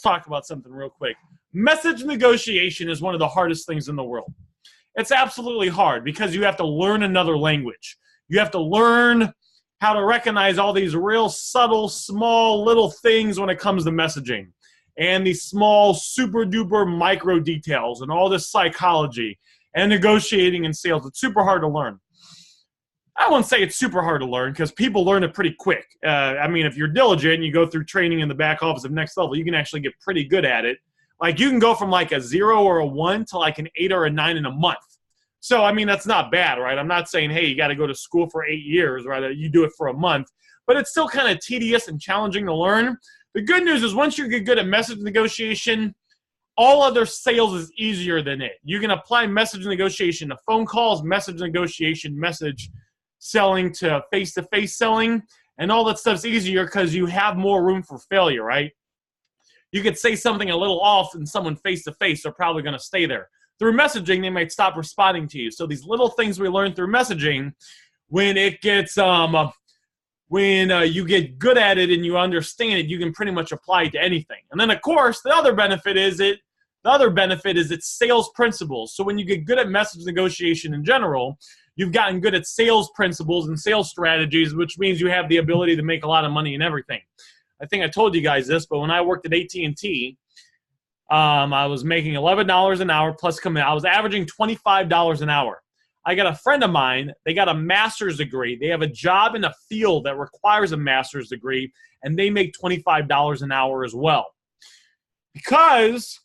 let's talk about something real quick. Message negotiation is one of the hardest things in the world. It's absolutely hard because you have to learn another language. You have to learn how to recognize all these real subtle, small, little things when it comes to messaging. And these small, super duper micro details and all this psychology and negotiating and sales. It's super hard to learn. I wouldn't say it's super hard to learn because people learn it pretty quick. I mean, if you're diligent and you go through training in the back office of Next Level, you can actually get pretty good at it. Like you can go from like a 0 or a 1 to like an 8 or a 9 in a month. So, I mean, that's not bad, right? I'm not saying, hey, you got to go to school for 8 years, right? You do it for a month. But it's still kind of tedious and challenging to learn. The good news is once you get good at message negotiation, all other sales is easier than it. You can apply message negotiation to phone calls, message negotiation, message selling to face-to-face selling, and all that stuff's easier because you have more room for failure, right? You could say something a little off and someone face-to-face, they're probably going to stay there. Through messaging, they might stop responding to you. So these little things we learn through messaging, when it gets, you get good at it and you understand it, you can pretty much apply it to anything. And then, of course, the other benefit is it's sales principles. So when you get good at message negotiation in general, you've gotten good at sales principles and sales strategies, which means you have the ability to make a lot of money in everything. I think I told you guys this, but when I worked at AT&T, I was making $11 an hour plus commission. I was averaging $25 an hour. I got a friend of mine, they got a master's degree. They have a job in a field that requires a master's degree, and they make $25 an hour as well. Because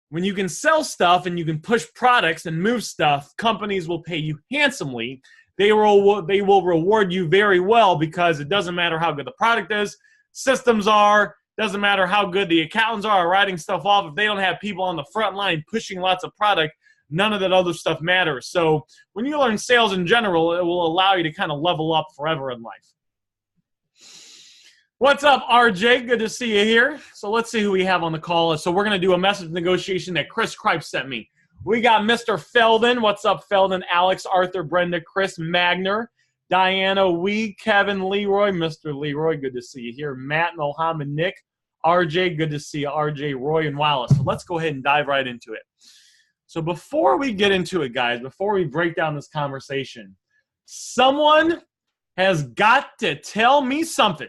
when you can sell stuff and you can push products and move stuff, companies will pay you handsomely. They will reward you very well because it doesn't matter how good the product is, systems are, doesn't matter how good the accountants are writing stuff off. If they don't have people on the front line pushing lots of product, none of that other stuff matters. So when you learn sales in general, it will allow you to kind of level up forever in life. What's up, RJ? Good to see you here. So let's see who we have on the call. So we're going to do a message negotiation that Chris Kripe sent me. We got Mr. Felden. What's up, Felden? Alex, Arthur, Brenda, Chris, Magner, Diana, Kevin, Leroy, Mr. Leroy. Good to see you here. Matt, Mohammed, Nick, RJ. Good to see you, RJ, Roy, and Wallace. So let's go ahead and dive right into it. So before we get into it, guys, before we break down this conversation, someone has got to tell me something.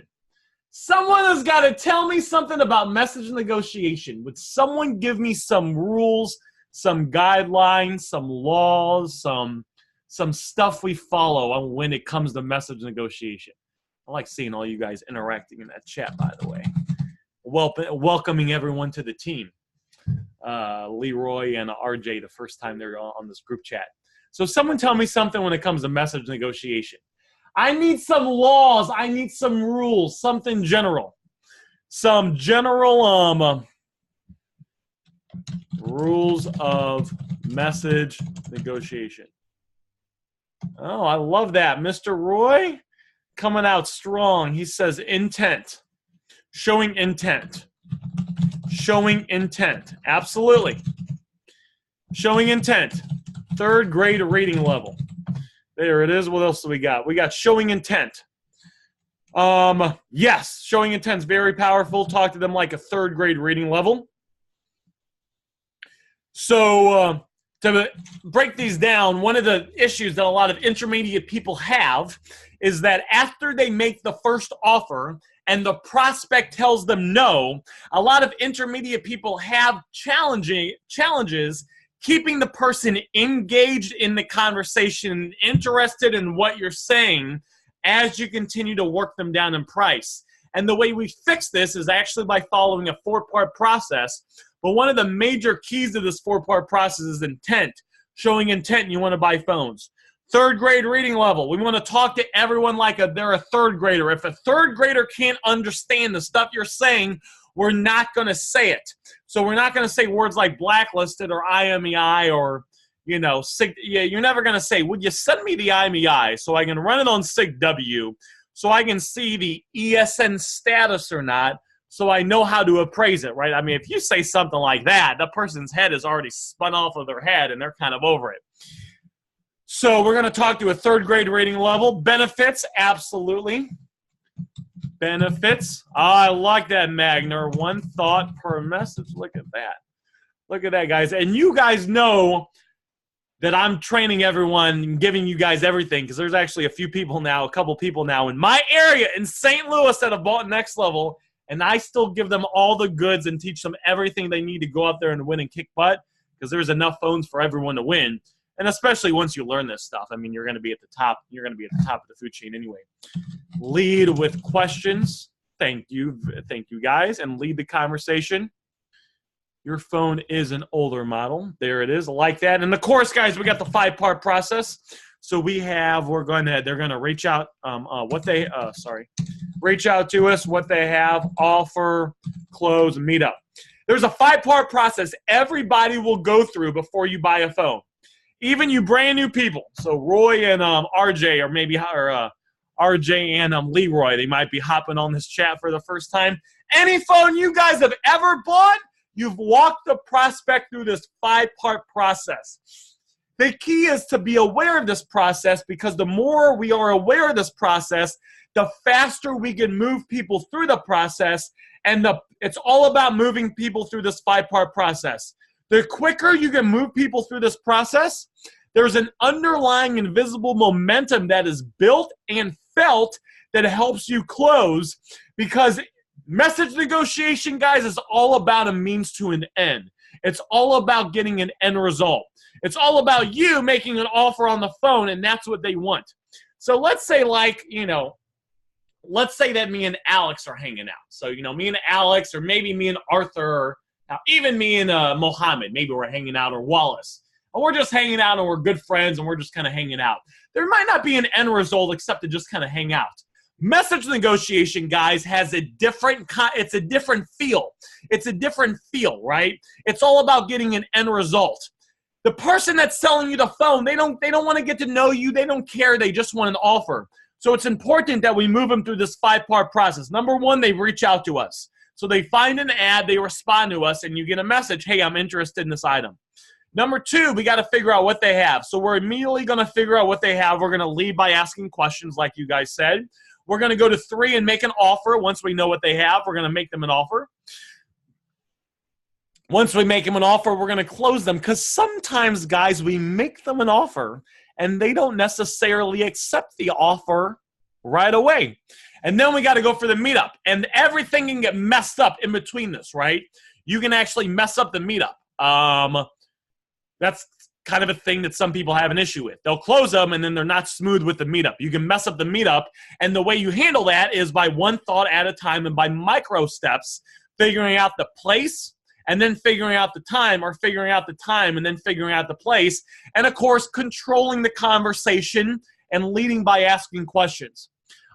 Someone has got to tell me something about message negotiation. Would someone give me some rules, some guidelines, some laws, some stuff we follow on when it comes to message negotiation? I like seeing all you guys interacting in that chat, by the way. Welcoming everyone to the team. Leroy and RJ, the first time they're on this group chat. So someone tell me something when it comes to message negotiation. I need some laws. I need some rules, something general. Some general rules of message negotiation. Oh, I love that. Mr. Roy coming out strong. He says intent. Showing intent. Showing intent. Absolutely. Showing intent. 3rd grade reading level. There it is. What else do we got? We got showing intent. Yes, showing intent is very powerful. Talk to them like a 3rd grade reading level. So to break these down, one of the issues that a lot of intermediate people have is that after they make the first offer and the prospect tells them no, a lot of intermediate people have challenges keeping the person engaged in the conversation, interested in what you're saying as you continue to work them down in price. And the way we fix this is actually by following a 4-part process. But one of the major keys to this 4-part process is intent. Showing intent, you want to buy phones. 3rd grade reading level. We want to talk to everyone like they're a 3rd grader. If a 3rd grader can't understand the stuff you're saying, we're not going to say it. So we're not going to say words like blacklisted or IMEI or, you're never going to say, would you send me the IMEI so I can run it on SIG-W so I can see the ESN status or not so I know how to appraise it, right? I mean, if you say something like that, the person's head is already spun off of their head and they're kind of over it. So we're going to talk to a 3rd grade rating level. Benefits, absolutely. benefits. I like that, Magner. 1 thought per message. Look at that. Look at that, guys. And you guys know that I'm training everyone and giving you guys everything, because there's actually a couple people now in my area in St. Louis that have bought Next Level, and I still give them all the goods and teach them everything they need to go out there and win and kick butt, because there's enough phones for everyone to win. And especially once you learn this stuff, I mean, you're going to be at the top. You're going to be at the top of the food chain anyway. Lead with questions. Thank you, guys, and lead the conversation. Your phone is an older model. There it is, like that. And of course, guys, we got the 5-part process. So they're going to reach out, reach out to us, what they have, offer, close, meet up. There's a 5-part process everybody will go through before you buy a phone. Even you brand new people. So Roy and RJ, or maybe RJ and Leroy, they might be hopping on this chat for the first time. Any phone you guys have ever bought, you've walked the prospect through this 5-part process. The key is to be aware of this process, because the more we are aware of this process, the faster we can move people through the process. And it's all about moving people through this 5-part process. The quicker you can move people through this process, there's an underlying invisible momentum that is built and felt that helps you close, because message negotiation, guys, is all about a means to an end. It's all about getting an end result. It's all about you making an offer on the phone, and that's what they want. So let's say, let's say that me and Alex are hanging out. So, me and Alex, or maybe me and Arthur, or even me and Mohammed, maybe we're hanging out, or Wallace. And we're just hanging out, and we're good friends, and we're just kind of hanging out. There might not be an end result except to just kind of hang out. Message negotiation, guys, has a different feel. It's a different feel, right? It's all about getting an end result. The person that's selling you the phone, they don't want to get to know you. They don't care. They just want an offer. So it's important that we move them through this 5-part process. Number 1, they reach out to us. So they find an ad, they respond to us, and you get a message, hey, I'm interested in this item. Number 2, we got to figure out what they have. So we're immediately going to figure out what they have. We're going to lead by asking questions, like you guys said. We're going to go to 3 and make an offer. Once we know what they have, we're going to make them an offer. Once we make them an offer, we're going to close them, because sometimes, guys, we make them an offer and they don't necessarily accept the offer right away. And then we got to go for the meetup, and everything can get messed up in between this, right? You can actually mess up the meetup. That's kind of a thing that some people have an issue with. They'll close them, and then they're not smooth with the meetup. You can mess up the meetup, and the way you handle that is by 1 thought at a time, and by micro steps, figuring out the place, and then figuring out the time, or figuring out the time and then figuring out the place, and of course controlling the conversation and leading by asking questions.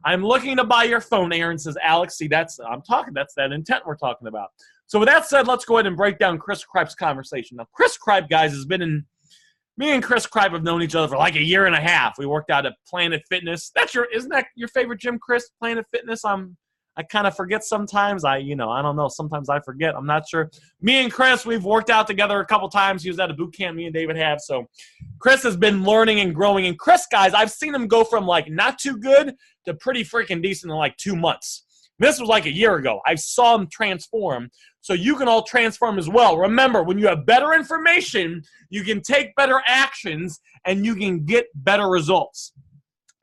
I'm looking to buy your phone, Aaron, says Alex. See, that's that intent we're talking about. So with that said, let's go ahead and break down Chris Kripe's conversation. Now, Chris Kripe, guys, me and Chris Kripe have known each other for like 1.5 years. We worked out at Planet Fitness. Isn't that your favorite gym, Chris? Planet Fitness? I kind of forget sometimes. I don't know. Sometimes I forget. I'm not sure. Me and Chris, we've worked out together a couple times. He was at a boot camp me and David have. So Chris has been learning and growing. And Chris, guys, I've seen him go from like not too good to pretty freaking decent in like 2 months. This was like 1 year ago. I saw him transform. So you can all transform as well. Remember, when you have better information, you can take better actions and you can get better results.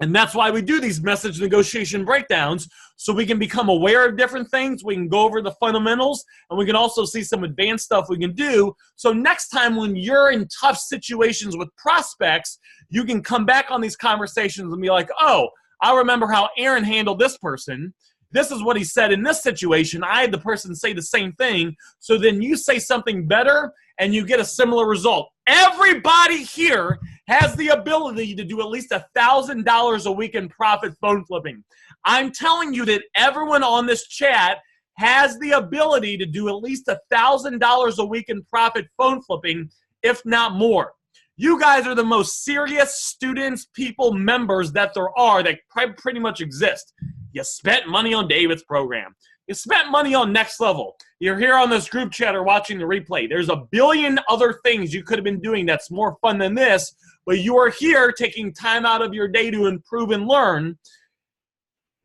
And that's why we do these message negotiation breakdowns, so we can become aware of different things, we can go over the fundamentals, and we can also see some advanced stuff we can do. So next time when you're in tough situations with prospects, you can come back on these conversations and be like, oh, I remember how Aaron handled this person. This is what he said in this situation. I had the person say the same thing. So then you say something better and you get a similar result. Everybody here has the ability to do at least $1,000 a week in profit phone flipping. I'm telling you that everyone on this chat has the ability to do at least $1,000 a week in profit phone flipping, if not more. You guys are the most serious students, people, members that there are that pretty much exist. You spent money on David's program. You spent money on Next Level. You're here on this group chat or watching the replay. There's a billion other things you could have been doing that's more fun than this, but you are here taking time out of your day to improve and learn.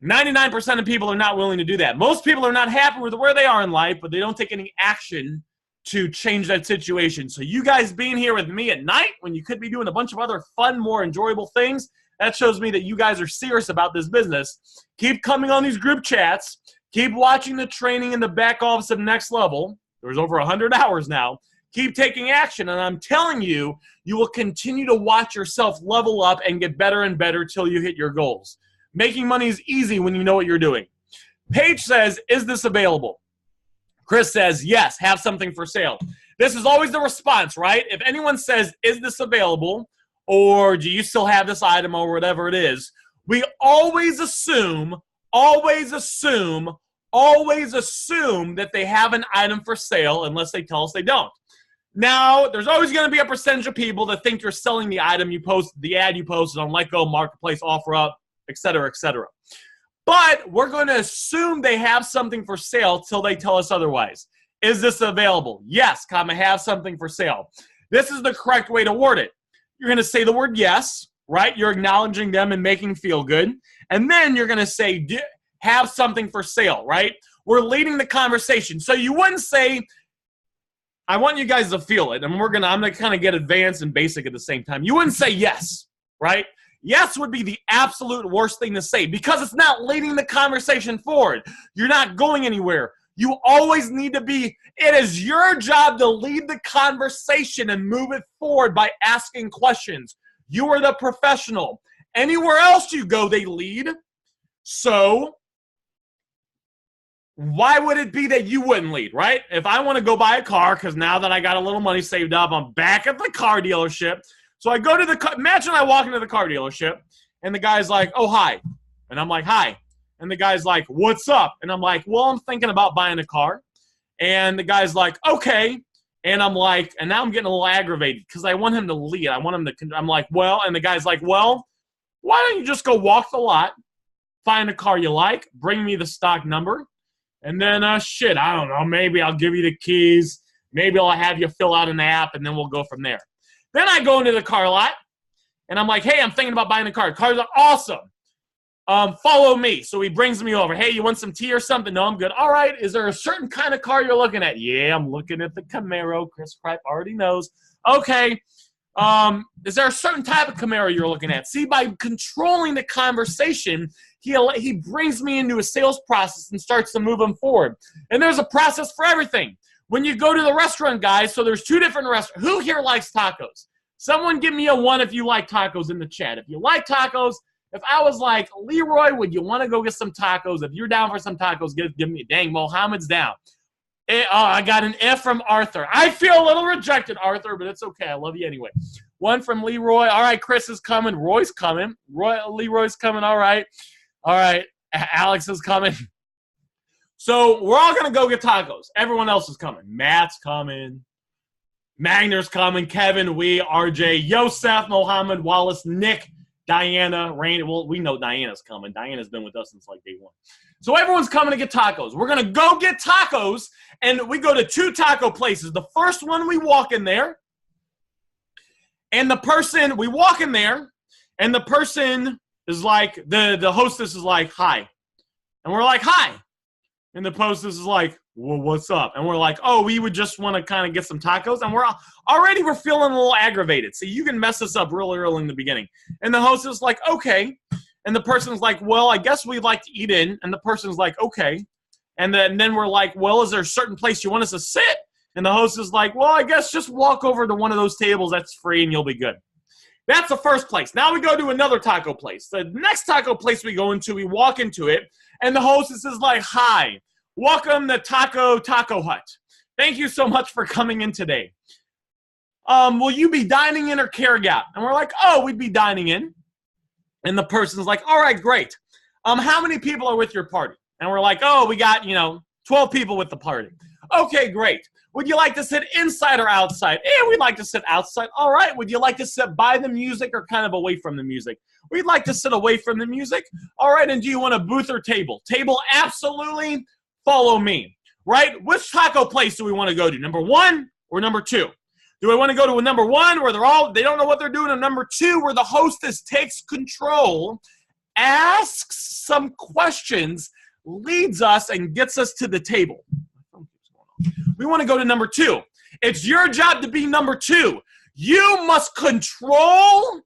99% of people are not willing to do that. Most people are not happy with where they are in life, but they don't take any action to change that situation. So you guys being here with me at night when you could be doing a bunch of other fun, more enjoyable things, that shows me that you guys are serious about this business. Keep coming on these group chats. Keep watching the training in the back office of Next Level. There's over 100 hours now. Keep taking action, and I'm telling you, you will continue to watch yourself level up and get better and better till you hit your goals. Making money is easy when you know what you're doing. Paige says, is this available? Chris says, yes, have something for sale. This is always the response, right? If anyone says, is this available, or do you still have this item, or whatever it is, we always assume that they have an item for sale unless they tell us they don't. Now, there's always going to be a percentage of people that think you're selling the item you posted, the ad you posted on Let Go, Marketplace, OfferUp, etc., etc. But we're going to assume they have something for sale till they tell us otherwise. Is this available? Yes, have something for sale. This is the correct way to word it. You're going to say the word yes, right? You're acknowledging them and making feel good. And then you're going to say have something for sale, right? We're leading the conversation. So you wouldn't say, I want you guys to feel it, and I'm gonna kind of get advanced and basic at the same time. You wouldn't say yes, right? Yes would be the absolute worst thing to say because it's not leading the conversation forward. You're not going anywhere. You always need to be, it is your job to lead the conversation and move it forward by asking questions. You are the professional. Anywhere else you go, they lead. So why would it be that you wouldn't lead, right? If I want to go buy a car, because now that I got a little money saved up, I'm back at the car dealership. So I go to the, imagine I walk into the car dealership, and the guy's like, oh, hi. And I'm like, hi. And the guy's like, what's up? And I'm like, well, I'm thinking about buying a car. And the guy's like, okay. And I'm like, and now I'm getting a little aggravated because I want him to lead. I want him to, I'm like, well, and the guy's like, well, why don't you just go walk the lot, find a car you like, bring me the stock number, and then, I don't know, maybe I'll give you the keys. Maybe I'll have you fill out an app, and then we'll go from there. Then I go into the car lot, and I'm like, hey, I'm thinking about buying a car. Cars are awesome. Follow me. So he brings me over. Hey, you want some tea or something? No, I'm good. All right, is there a certain kind of car you're looking at? Yeah, I'm looking at the Camaro. Chris Kripe already knows. Okay. Is there a certain type of Camaro you're looking at? See, by controlling the conversation, he brings me into a sales process and starts to move them forward. And there's a process for everything. When you go to the restaurant, guys, so there's two different restaurants. Who here likes tacos? Someone give me a 1 if you like tacos in the chat. If you like tacos, if I was like, Leroy, would you want to go get some tacos? If you're down for some tacos, give me. Dang, Mohammed's down. I got an F from Arthur. I feel a little rejected, Arthur, but it's okay. I love you anyway. 1 from Leroy. All right, Chris is coming. Roy's coming. Leroy's coming. All right. All right. Alex is coming. So we're all going to go get tacos. Everyone else is coming. Matt's coming. Magner's coming. Kevin, RJ, Yosef, Mohammed, Wallace, Nick, Diana, Rain. Well, we know Diana's coming. Diana's been with us since like day 1. So everyone's coming to get tacos. We're going to go get tacos, and we go to 2 taco places. The first one, we walk in there, and we walk in there, and the person is like, the hostess is like, hi. And we're like, hi. And the hostess is like, well, what's up? And we're like, oh, we would just want to kind of get some tacos. And we're feeling a little aggravated. So you can mess us up really early in the beginning. And the hostess is like, okay. And the person's like, well, I guess we'd like to eat in. And the person's like, okay. And then we're like, well, is there a certain place you want us to sit? And the host is like, well, I guess just walk over to one of those tables. That's free and you'll be good. That's the first place. Now we go to another taco place. The next taco place we go into, we walk into it. And the hostess is like, hi, welcome to Taco Hut. Thank you so much for coming in today. Will you be dining in or carrying out? And we're like, oh, we'd be dining in. And the person's like, all right, great. How many people are with your party? And we're like, oh, we got, 12 people with the party. Okay, great. Would you like to sit inside or outside? We'd like to sit outside. All right. Would you like to sit by the music or kind of away from the music? We'd like to sit away from the music. All right. And do you want a booth or table? Table, absolutely. Follow me. Right? Which taco place do we want to go to? Number 1 or number 2? Do I want to go to a number 1 where they don't know what they're doing, or number 2 where the hostess takes control asks some questions, leads us and gets us to the table. We want to go to number 2. It's your job to be number 2. You must control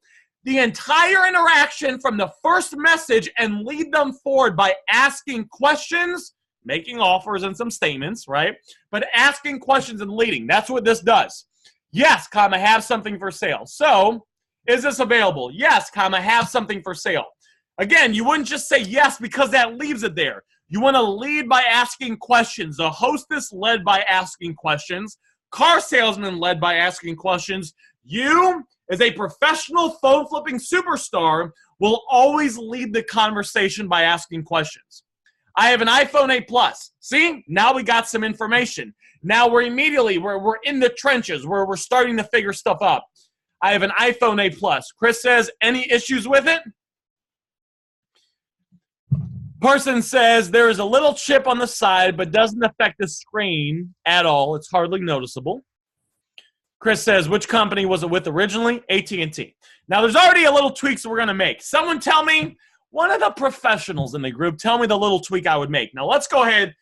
the entire interaction from the first message and lead them forward by asking questions, making offers and some statements, right? But asking questions and leading. That's what this does. Yes, comma, have something for sale. So, is this available? Yes, comma, have something for sale. Again, you wouldn't just say yes because that leaves it there. You want to lead by asking questions. A hostess led by asking questions. Car salesman led by asking questions. You, as a professional phone flipping superstar, will always lead the conversation by asking questions. I have an iPhone 8 Plus. See, now we got some information. Now we're in the trenches where we're starting to figure stuff out. I have an iPhone 8 Plus. Chris says, any issues with it? Person says, there is a little chip on the side, but doesn't affect the screen at all. It's hardly noticeable. Chris says, which company was it with originally? AT&T. Now, there's already a little tweaks we're going to make. Someone tell me, one of the professionals in the group, tell me the little tweak I would make. Now, let's go ahead.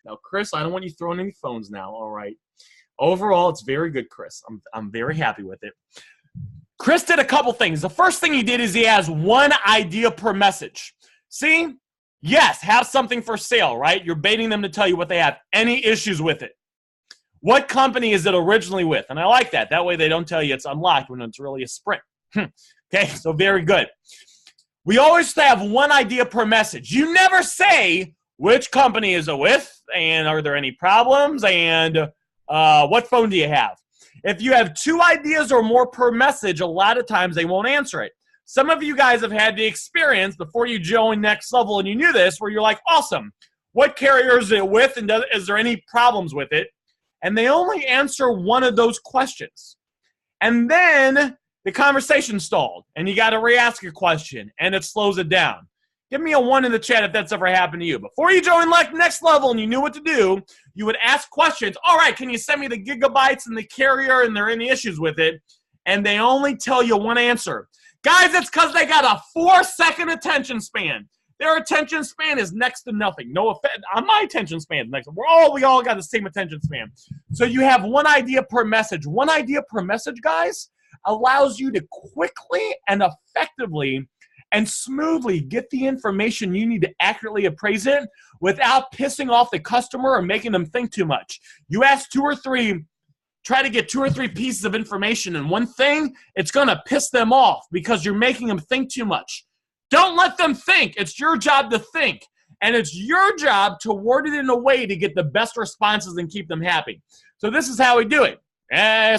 Now, Chris, I don't want you throwing any phones now, all right? Overall, it's very good, Chris. I'm very happy with it. Chris did a couple things. The first thing he did is he has one idea per message. See? Yes, have something for sale, right? You're baiting them to tell you what they have. Any issues with it? What company is it originally with? And I like that. That way they don't tell you it's unlocked when it's really a Sprint. Okay, so very good. We always have one idea per message. You never say which company is it with, and are there any problems, and what phone do you have? If you have 2 ideas or more per message, a lot of times they won't answer it. Some of you guys have had the experience before you joined Next Level and you knew this, where you're like, awesome, what carrier is it with, and is there any problems with it? And they only answer one of those questions. And then the conversation stalled, and you got to re-ask your question, and it slows it down. Give me a 1 in the chat if that's ever happened to you. Before you joined Next Level and you knew what to do, you would ask questions. All right, can you send me the gigabytes and the carrier, and there are any issues with it? And they only tell you one answer. Guys, it's because they got a 4-second attention span. Their attention span is next to nothing. No offense. My attention span is next to we all got the same attention span. So you have one idea per message. One idea per message, guys, allows you to quickly and effectively and smoothly get the information you need to accurately appraise it without pissing off the customer or making them think too much. You ask 2 or 3, try to get 2 or 3 pieces of information in one thing, it's going to piss them off because you're making them think too much. Don't let them think. It's your job to think. And it's your job to word it in a way to get the best responses and keep them happy. So this is how we do it.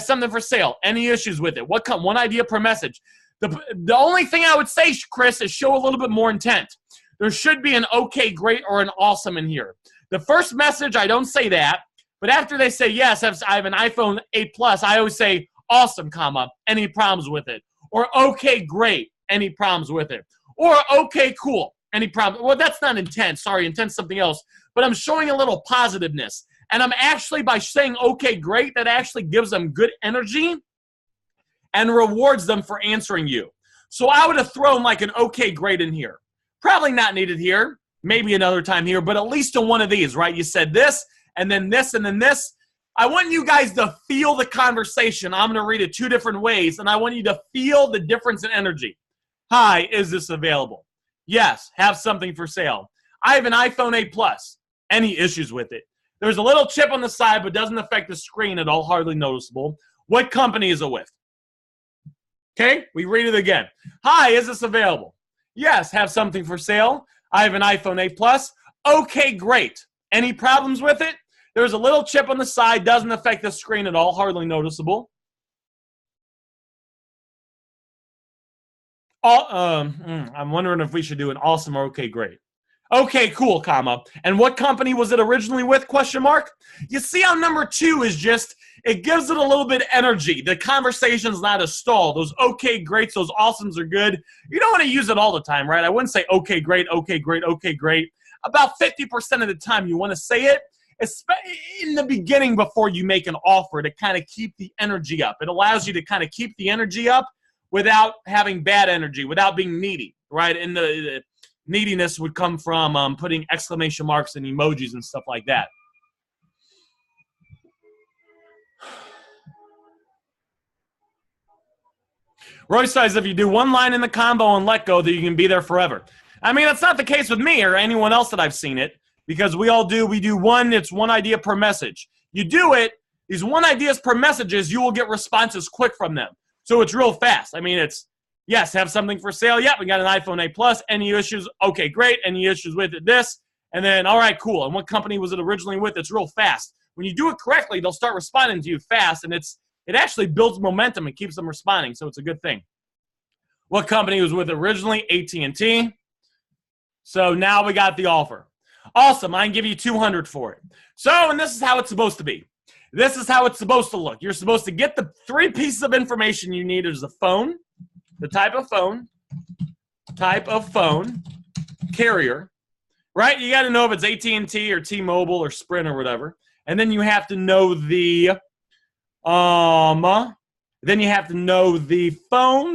Something for sale. Any issues with it? One idea per message. The only thing I would say, Chris, is show a little bit more intent. There should be an okay, great, or an awesome in here. The first message, I don't say that. But after they say, yes, I have an iPhone 8 Plus, I always say, awesome, comma, any problems with it? Or, okay, great, any problems with it? Or, okay, cool, any problems? Well, that's not intent. Sorry, intent's something else. But I'm showing a little positiveness. And I'm actually, by saying, okay, great, that actually gives them good energy and rewards them for answering you. So I would have thrown like an okay, great in here. Probably not needed here. Maybe another time here, but at least in one of these, right? You said this, and then this, and then this. I want you guys to feel the conversation. I'm going to read it 2 different ways, and I want you to feel the difference in energy. Hi, is this available? Yes, have something for sale. I have an iPhone 8 Plus. Any issues with it? There's a little chip on the side, but doesn't affect the screen at all, hardly noticeable. What company is it with? Okay, we read it again. Hi, is this available? Yes, have something for sale. I have an iPhone 8 Plus. Okay, great. Any problems with it? There's a little chip on the side, doesn't affect the screen at all, hardly noticeable. I'm wondering if we should do an awesome or okay, great. Okay, cool, comma. And what company was it originally with, question mark? You see how number 2 is just, it gives it a little bit of energy. The conversation's not a stall. Those okay, greats, those awesomes are good. You don't want to use it all the time, right? I wouldn't say okay, great, okay, great, okay, great. About 50% of the time you want to say it in the beginning before you make an offer to kind of keep the energy up. It allows you to kind of keep the energy up without having bad energy, without being needy, right? And neediness would come from putting exclamation marks and emojis and stuff like that. Roy says if you do one line in the combo and let go, that you can be there forever. I mean, that's not the case with me or anyone else that I've seen it, because we do one, it's one idea per message. You do it, these one ideas per messages, you will get responses quick from them. So it's real fast. I mean, it's, yes, have something for sale. Yeah, we got an iPhone 8 Plus. Any issues? Okay, great. Any issues with it? This. And then, all right, cool. And what company was it originally with? It's real fast. When you do it correctly, they'll start responding to you fast, and it actually builds momentum and keeps them responding, so it's a good thing. What company was with originally? AT&T. So now we got the offer. Awesome. I can give you $200 for it. So, and this is how it's supposed to be. This is how it's supposed to look. You're supposed to get the 3 pieces of information you need. Is the phone, the type of phone, carrier, right? You got to know if it's AT&T or T-Mobile or Sprint or whatever. And then you have to know the phone,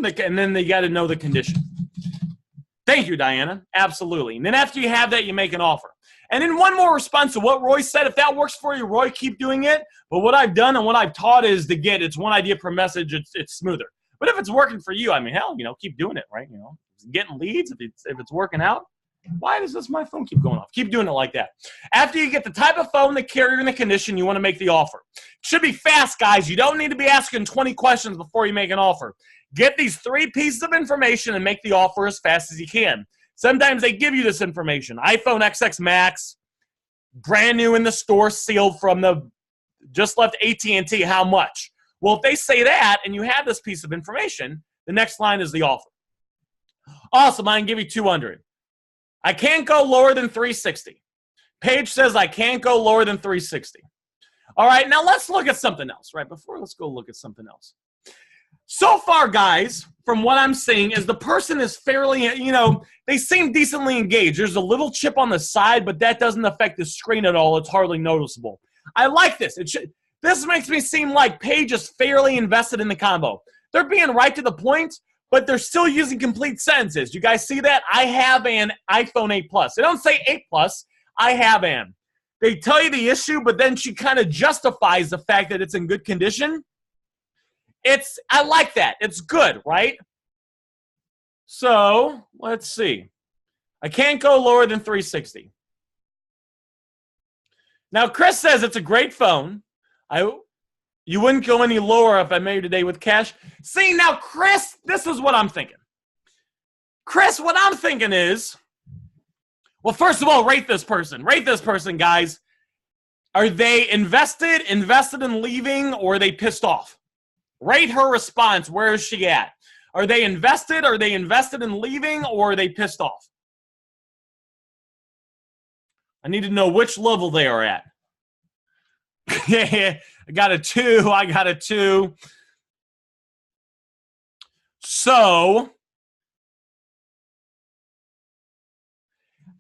and then you got to know the condition. Thank you, Diana. Absolutely. And then after you have that, you make an offer. And then one more response to what Roy said. If that works for you, Roy, keep doing it. But what I've done and what I've taught is to get, it's one idea per message. It's smoother. But if it's working for you, I mean, hell, keep doing it, right? Getting leads, if it's working out. Why does my phone keep going off? Keep doing it like that. After you get the type of phone, the carrier, and the condition, you want to make the offer. It should be fast, guys. You don't need to be asking 20 questions before you make an offer. Get these 3 pieces of information and make the offer as fast as you can. Sometimes they give you this information. iPhone XX Max, brand new in the store, sealed from the just left AT&T. How much? Well, if they say that and you have this piece of information, the next line is the offer. Awesome. I can give you $200. I can't go lower than $360. Paige says I can't go lower than $360. All right, now let's look at something else, right? Let's go look at something else. So far, guys, from what I'm seeing is the person is fairly, they seem decently engaged. There's a little chip on the side, but that doesn't affect the screen at all. It's hardly noticeable. I like this. This makes me seem like Paige is fairly invested in the combo. They're being right to the point, but they're still using complete sentences. You guys see that? I have an iPhone 8 Plus. They don't say 8 Plus. I have an. They tell you the issue, but then she kind of justifies the fact that it's in good condition. I like that. It's good, right? So, let's see. I can't go lower than $360. Now, Chris says it's a great phone. You wouldn't go any lower if I made it today with cash. See, now, Chris, this is what I'm thinking. Chris, what I'm thinking is, well, first of all, rate this person. Rate this person, guys. Are they invested in leaving, or are they pissed off? Rate her response. Where is she at? Are they invested? Are they invested in leaving, or are they pissed off? I need to know which level they are at. I got a 2. I got a 2. So,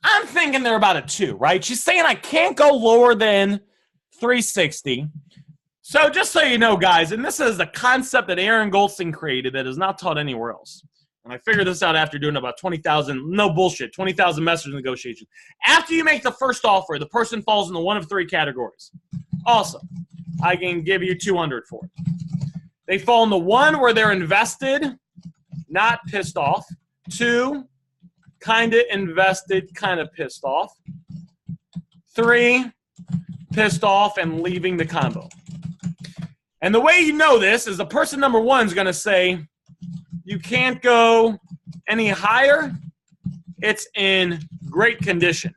I'm thinking they're about a 2, right? She's saying I can't go lower than $360. So just so you know, guys, and this is a concept that Aaron Goldstein created that is not taught anywhere else. And I figured this out after doing about 20,000, no bullshit, 20,000 message negotiations. After you make the first offer, the person falls into one of 3 categories. Awesome. I can give you $200 for it. They fall into 1 where they're invested, not pissed off. 2, kind of invested, kind of pissed off. 3, pissed off and leaving the combo. And the way you know this is the person number 1 is going to say, you can't go any higher. It's in great condition.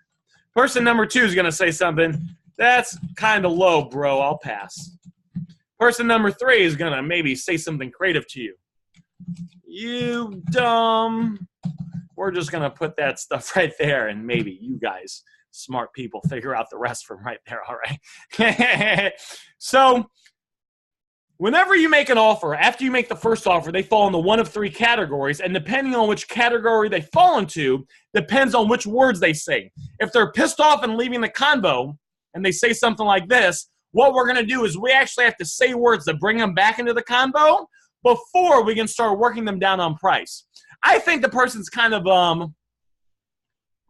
Person number 2 is going to say something, that's kind of low, bro. I'll pass. Person number 3 is going to maybe say something creative to you. You dumb. We're just going to put that stuff right there, and maybe you guys, smart people, figure out the rest from right there, all right? So, whenever you make an offer, after you make the first offer, they fall into 1 of 3 categories, and depending on which category they fall into, depends on which words they say. If they're pissed off and leaving the combo, and they say something like this, what we're going to do is we actually have to say words that bring them back into the combo before we can start working them down on price. I think the person's kind of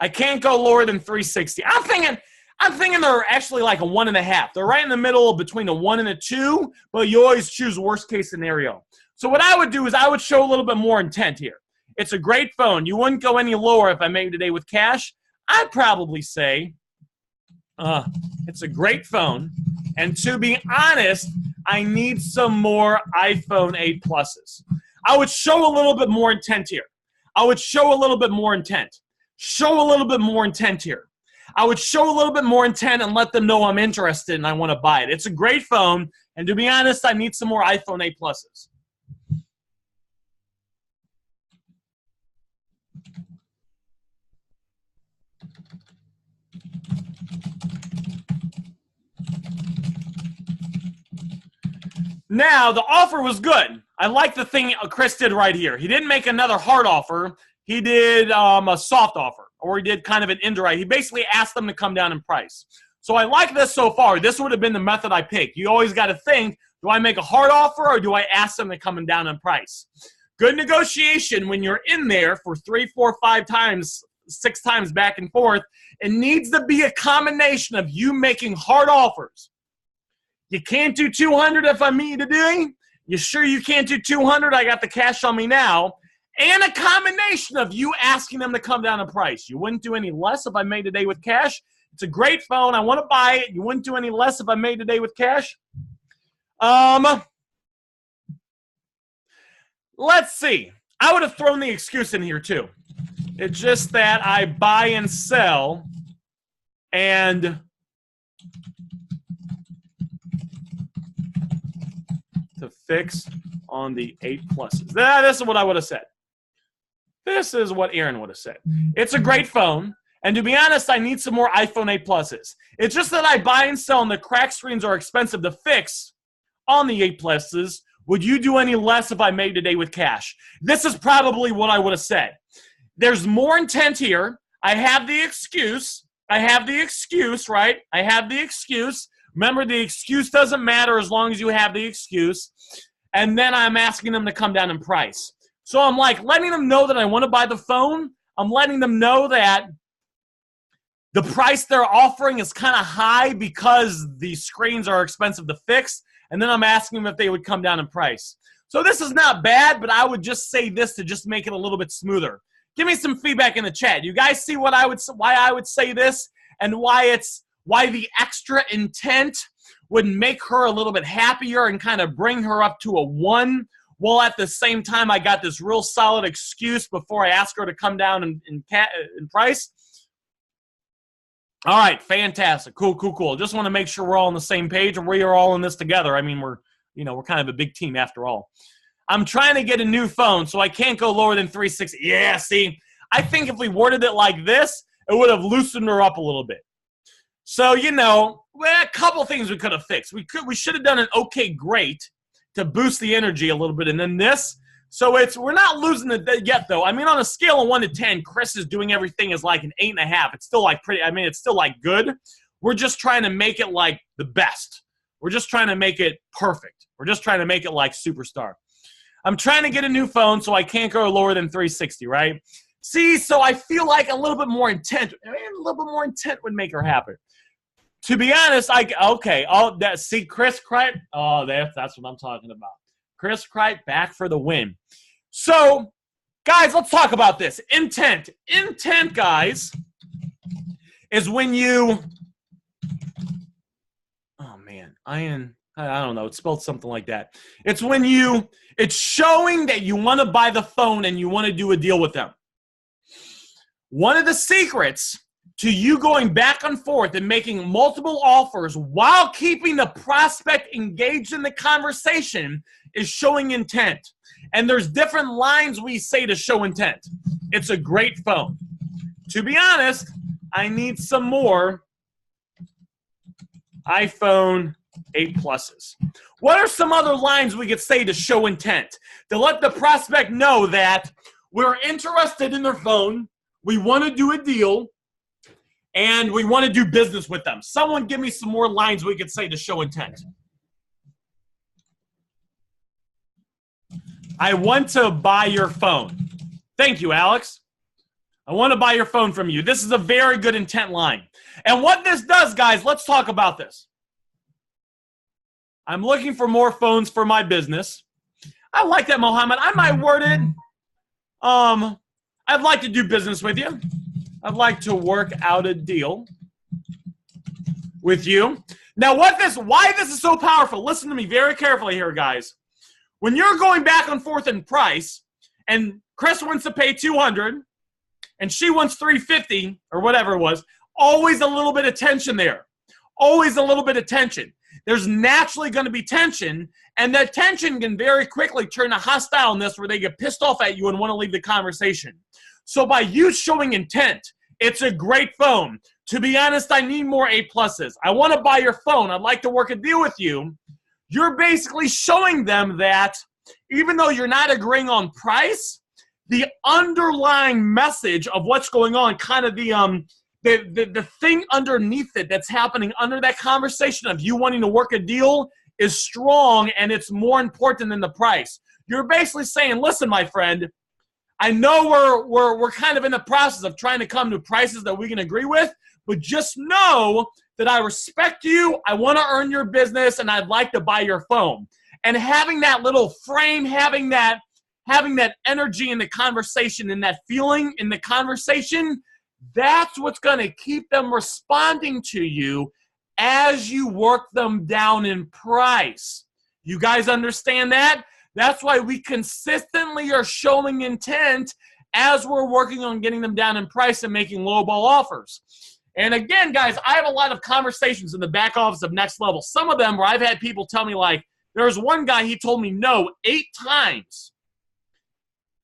I can't go lower than 360. I'm thinking they're actually like a 1.5. They're right in the middle between a 1 and a 2, but you always choose worst case scenario. So what I would do is I would show a little bit more intent here. It's a great phone. You wouldn't go any lower if I made it today with cash. I'd probably say it's a great phone. And to be honest, I need some more iPhone 8 Pluses. I would show a little bit more intent here. I would show a little bit more intent. Show a little bit more intent here. I would show a little bit more intent and let them know I'm interested and I want to buy it. It's a great phone, and to be honest, I need some more iPhone 8 Pluses. Now, the offer was good. I like the thing Chris did right here. He didn't make another hard offer. He did a soft offer, or he did kind of an indirect. He basically asked them to come down in price. So I like this so far. This would have been the method I picked. You always got to think, do I make a hard offer or do I ask them to come down in price? Good negotiation when you're in there for 3, 4, 5 times, 6 times back and forth. It needs to be a combination of you making hard offers. You can't do 200 if I meet you today. You sure you can't do 200? I got the cash on me now. And a combination of you asking them to come down in price. You wouldn't do any less if I made today with cash. It's a great phone. I want to buy it. You wouldn't do any less if I made today with cash. Let's see. I would have thrown the excuse in here too. It's just that I buy and sell and to fix on the 8 Pluses. This is what I would have said. This is what Aaron would have said. It's a great phone, and to be honest, I need some more iPhone 8 Pluses. It's just that I buy and sell, and the crack screens are expensive to fix on the 8 Pluses. Would you do any less if I made today with cash? This is probably what I would have said. There's more intent here. I have the excuse. I have the excuse, right? I have the excuse. Remember, the excuse doesn't matter as long as you have the excuse. And then I'm asking them to come down in price. So I'm like letting them know that I want to buy the phone. I'm letting them know that the price they're offering is kind of high because the screens are expensive to fix. And then I'm asking them if they would come down in price. So this is not bad, but I would just say this to just make it a little bit smoother. Give me some feedback in the chat. You guys see why I would say this and why the extra intent would make her a little bit happier and kind of bring her up to a 1, while at the same time I got this real solid excuse before I ask her to come down in price. All right, fantastic. Cool. Just want to make sure we're all on the same page and we are all in this together. I mean, we're kind of a big team after all. I'm trying to get a new phone, so I can't go lower than 360. Yeah, see, I think if we worded it like this, it would have loosened her up a little bit. So, a couple things we could have fixed. We should have done an okay, great to boost the energy a little bit, and then this. So we're not losing it yet, though. I mean, on a scale of 1 to 10, Chris is doing everything as like an 8.5. It's still like it's still like good. We're just trying to make it like the best. We're just trying to make it perfect. We're just trying to make it like superstar. I'm trying to get a new phone, so I can't go lower than 360, right? See, so I feel like a little bit more intent. A little bit more intent would make her happy. To be honest, see Chris Kripe. Oh, that's what I'm talking about. Chris Kripe back for the win. So, guys, let's talk about this. Intent. Intent, guys, is when you. Oh man, I don't know. It's spelled something like that. It's when it's showing that you want to buy the phone and you want to do a deal with them. One of the secrets to you going back and forth and making multiple offers while keeping the prospect engaged in the conversation is showing intent. And there's different lines we say to show intent. It's a great phone. To be honest, I need some more iPhone 8 Pluses. What are some other lines we could say to show intent? To let the prospect know that we're interested in their phone, we want to do a deal, and we want to do business with them. Someone give me some more lines we could say to show intent. I want to buy your phone. Thank you, Alex. I want to buy your phone from you. This is a very good intent line. And what this does, guys, let's talk about this. I'm looking for more phones for my business. I like that, Mohammed. I might word it. I'd like to do business with you. I'd like to work out a deal with you. Now, why this is so powerful, listen to me very carefully here, guys. When you're going back and forth in price, and Chris wants to pay $200, and she wants $350, or whatever it was, always a little bit of tension there. Always a little bit of tension. There's naturally going to be tension, and that tension can very quickly turn to hostileness where they get pissed off at you and want to leave the conversation. So by you showing intent, it's a great phone. To be honest, I need more A+. I want to buy your phone. I'd like to work a deal with you. You're basically showing them that even though you're not agreeing on price, the underlying message of what's going on, kind of the thing underneath it that's happening under that conversation of you wanting to work a deal is strong, and it's more important than the price. You're basically saying, listen, my friend, I know we're kind of in the process of trying to come to prices that we can agree with, but just know that I respect you, I want to earn your business, and I'd like to buy your phone. And having that little frame, having that energy in the conversation and that feeling in the conversation, that's what's going to keep them responding to you as you work them down in price. You guys understand that? That's why we consistently are showing intent as we're working on getting them down in price and making lowball offers. And again, guys, I have a lot of conversations in the back office of Next Level. Some of them where I've had people tell me, like, there was one guy, he told me no 8 times.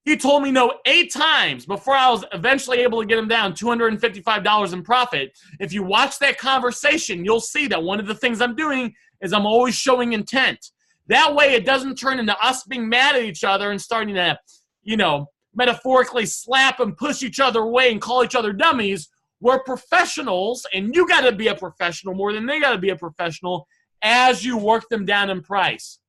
He told me no 8 times before I was eventually able to get him down $255 in profit. If you watch that conversation, you'll see that one of the things I'm doing is I'm always showing intent. That way it doesn't turn into us being mad at each other and starting to, metaphorically slap and push each other away and call each other dummies. We're professionals, and you got to be a professional more than they got to be a professional as you work them down in price.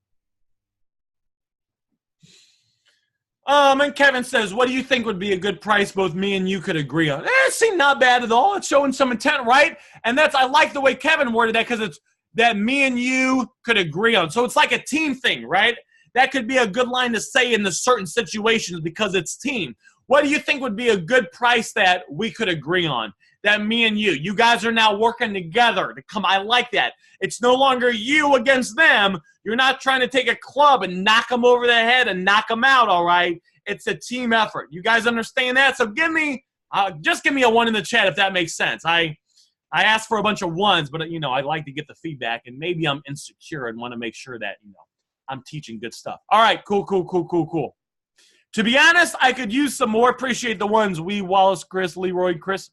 And Kevin says, what do you think would be a good price both me and you could agree on? It seemed not bad at all. It's showing some intent, right? And I like the way Kevin worded that, because it's that me and you could agree on. So it's like a team thing, right? That could be a good line to say in the certain situations because it's team. What do you think would be a good price that we could agree on? That me and you guys are now working together to come. I like that. It's no longer you against them. You're not trying to take a club and knock them over the head and knock them out, all right? It's a team effort. You guys understand that? So just give me a 1 in the chat if that makes sense. I asked for a bunch of 1s, but I like to get the feedback, and maybe I'm insecure and want to make sure that I'm teaching good stuff. All right, cool. To be honest, I could use some more. Appreciate the 1s. Wallace, Chris, Leroy, Chris.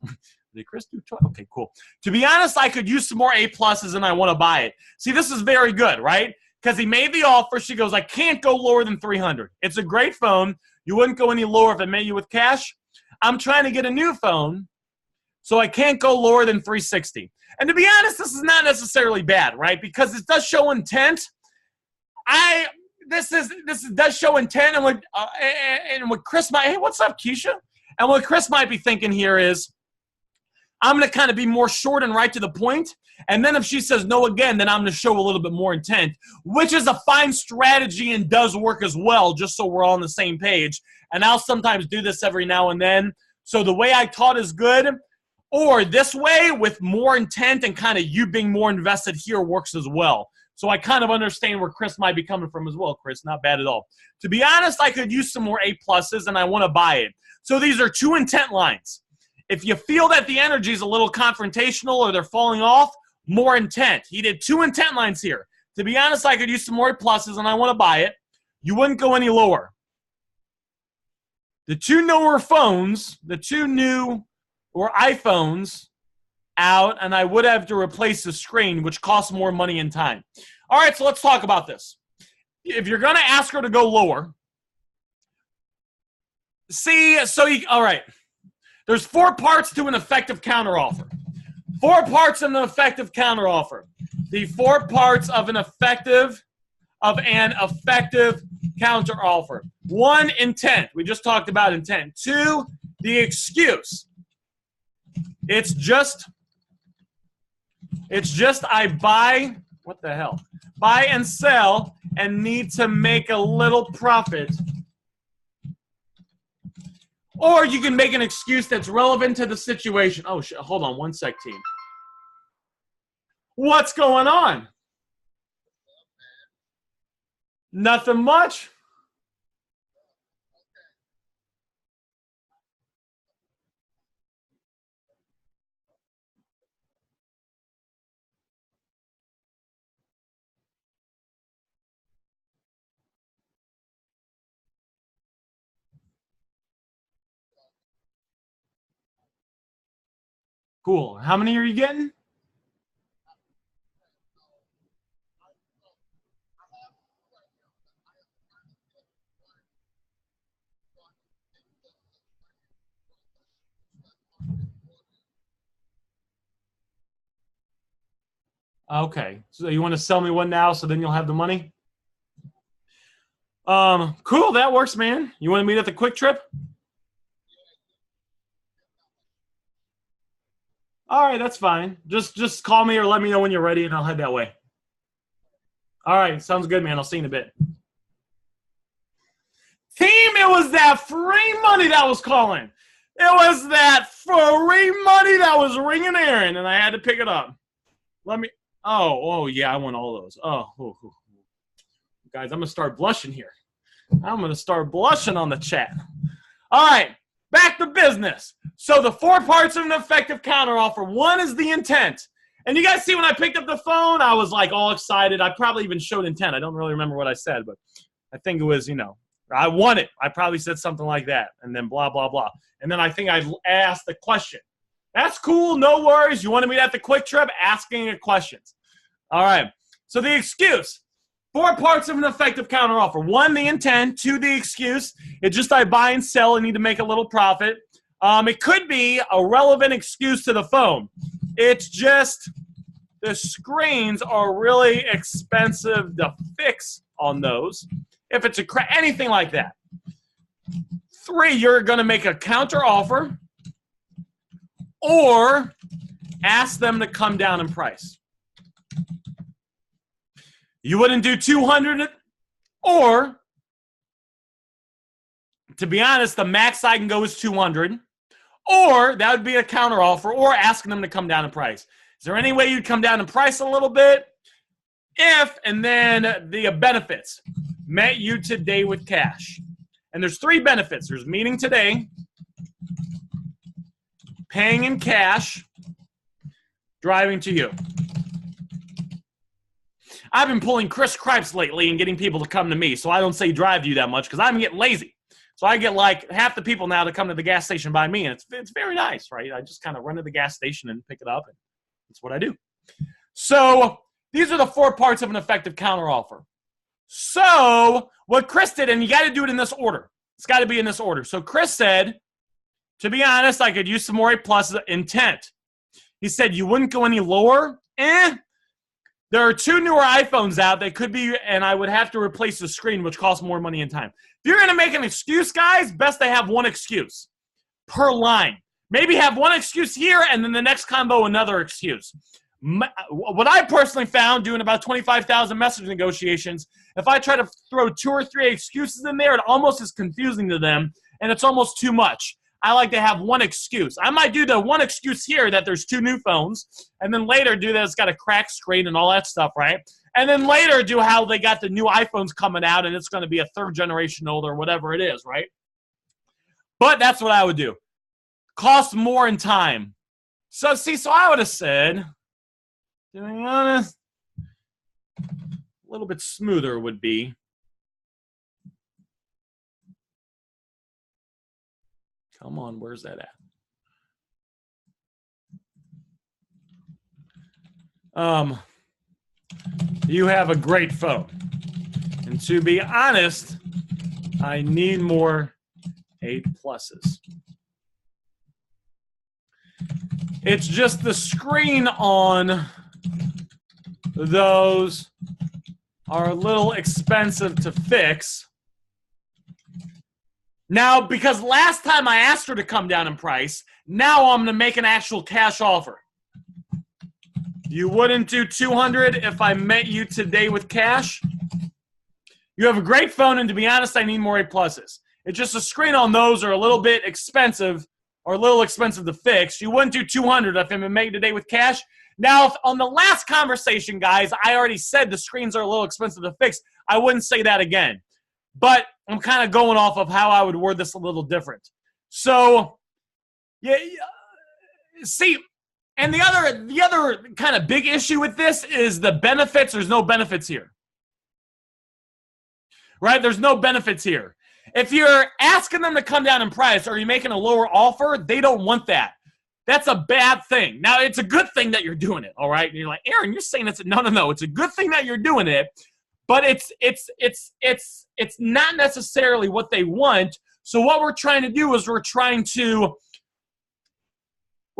Did Chris do 12? Okay, cool. To be honest, I could use some more A+, and I want to buy it. See, this is very good, right? Because he made the offer. She goes, I can't go lower than $300. It's a great phone. You wouldn't go any lower if I met you with cash. I'm trying to get a new phone, so I can't go lower than $360. And to be honest, this is not necessarily bad, right? Because it does show intent. This does show intent, and what Chris might, hey, what's up, Keisha? And what Chris might be thinking here is, I'm going to kind of be more short and right to the point, and then if she says no again, then I'm going to show a little bit more intent, which is a fine strategy and does work as well, just so we're all on the same page. And I'll sometimes do this every now and then. So the way I taught is good, or this way with more intent and kind of you being more invested here works as well. So I kind of understand where Chris might be coming from as well, Chris. Not bad at all. To be honest, I could use some more A+, and I want to buy it. So these are 2 intent lines. If you feel that the energy is a little confrontational or they're falling off, more intent. He did 2 intent lines here. To be honest, I could use some more A+, and I want to buy it. You wouldn't go any lower. The 2 newer phones, the 2 new or iPhones out, and I would have to replace the screen, which costs more money and time. All right, so let's talk about this. If you're going to ask her to go lower, all right. There's 4 parts to an effective counteroffer. 4 parts of an effective counteroffer. The 4 parts of an effective counteroffer. 1, intent. We just talked about intent. 2, the excuse. It's just I buy, what the hell? Buy and sell and need to make a little profit. Or you can make an excuse that's relevant to the situation. Oh, shit. Hold on one sec, team. What's going on? Nothing much. Cool. How many are you getting? Okay. So you want to sell me one now so then you'll have the money? Cool. That works, man. You want to meet at the Quick Trip? All right, that's fine. Just call me or let me know when you're ready and I'll head that way. All right, sounds good, man. I'll see you in a bit. Team, it was that free money that was calling. It was that free money that was ringing Aaron, and I had to pick it up. Let me. Oh, yeah, I want all those. Oh. Guys, I'm gonna start blushing here. I'm gonna start blushing on the chat. All right, back to business. So the 4 parts of an effective counteroffer. 1 is the intent. And you guys see when I picked up the phone, I was like all excited. I probably even showed intent. I don't really remember what I said, but I think it was, I want it. I probably said something like that, and then blah, blah, blah. And then I think I asked the question. That's cool. No worries. You want to meet at the Quick Trip? Asking your questions. All right. So the excuse. 4 parts of an effective counteroffer. 1, the intent. 2, the excuse. It's just I buy and sell and need to make a little profit. It could be a relevant excuse to the phone. It's just the screens are really expensive to fix on those. If it's anything like that. 3, you're going to make a counter offer or ask them to come down in price. You wouldn't do 200 or, to be honest, the max I can go is 200. Or that would be a counter offer or asking them to come down in price. Is there any way you'd come down in price a little bit? If, and then the benefits. Met you today with cash. And there's 3 benefits. There's meeting today, paying in cash, driving to you. I've been pulling Chris Cripes lately and getting people to come to me, so I don't say drive to you that much because I'm getting lazy. So I get like half the people now to come to the gas station by me, and it's very nice, right? I just kind of run to the gas station and pick it up, and that's what I do. So these are the 4 parts of an effective counteroffer. So what Chris did, and you got to do it in this order. It's got to be in this order. So Chris said, to be honest, I could use some more A+ intent. He said, you wouldn't go any lower? There are 2 newer iPhones out that could be, and I would have to replace the screen, which costs more money and time. If you're going to make an excuse, guys, best to have 1 excuse per line. Maybe have 1 excuse here, and then the next combo, another excuse. What I personally found doing about 25,000 message negotiations, if I try to throw 2 or 3 excuses in there, it almost is confusing to them, and it's almost too much. I like to have 1 excuse. I might do the 1 excuse here that there's 2 new phones, and then later do that it's got a cracked screen and all that stuff, right? And then later do how they got the new iPhones coming out, and it's going to be a 3rd generation old or whatever it is, right? But that's what I would do. Cost more in time. So I would have said, to be honest, a little bit smoother would be. Come on, where's that at? You have a great phone. And to be honest, I need more 8+. It's just the screen on those are a little expensive to fix. Now, because last time I asked her to come down in price, now I'm going to make an actual cash offer. You wouldn't do 200 if I met you today with cash? You have a great phone, and to be honest, I need more A+. It's just the screen on those are a little bit expensive, or a little expensive to fix. You wouldn't do 200 if I met you today with cash? Now, if on the last conversation, guys, I already said the screens are a little expensive to fix, I wouldn't say that again. But I'm kind of going off of how I would word this a little different. So, yeah, see, and the other kind of big issue with this is the benefits. There's no benefits here. Right? There's no benefits here. If you're asking them to come down in price or you're making a lower offer, they don't want that. That's a bad thing. Now, it's a good thing that you're doing it, all right? And you're like, Aaron, you're saying it's no. It's a good thing that you're doing it, but it's not necessarily what they want. So what we're trying to do is we're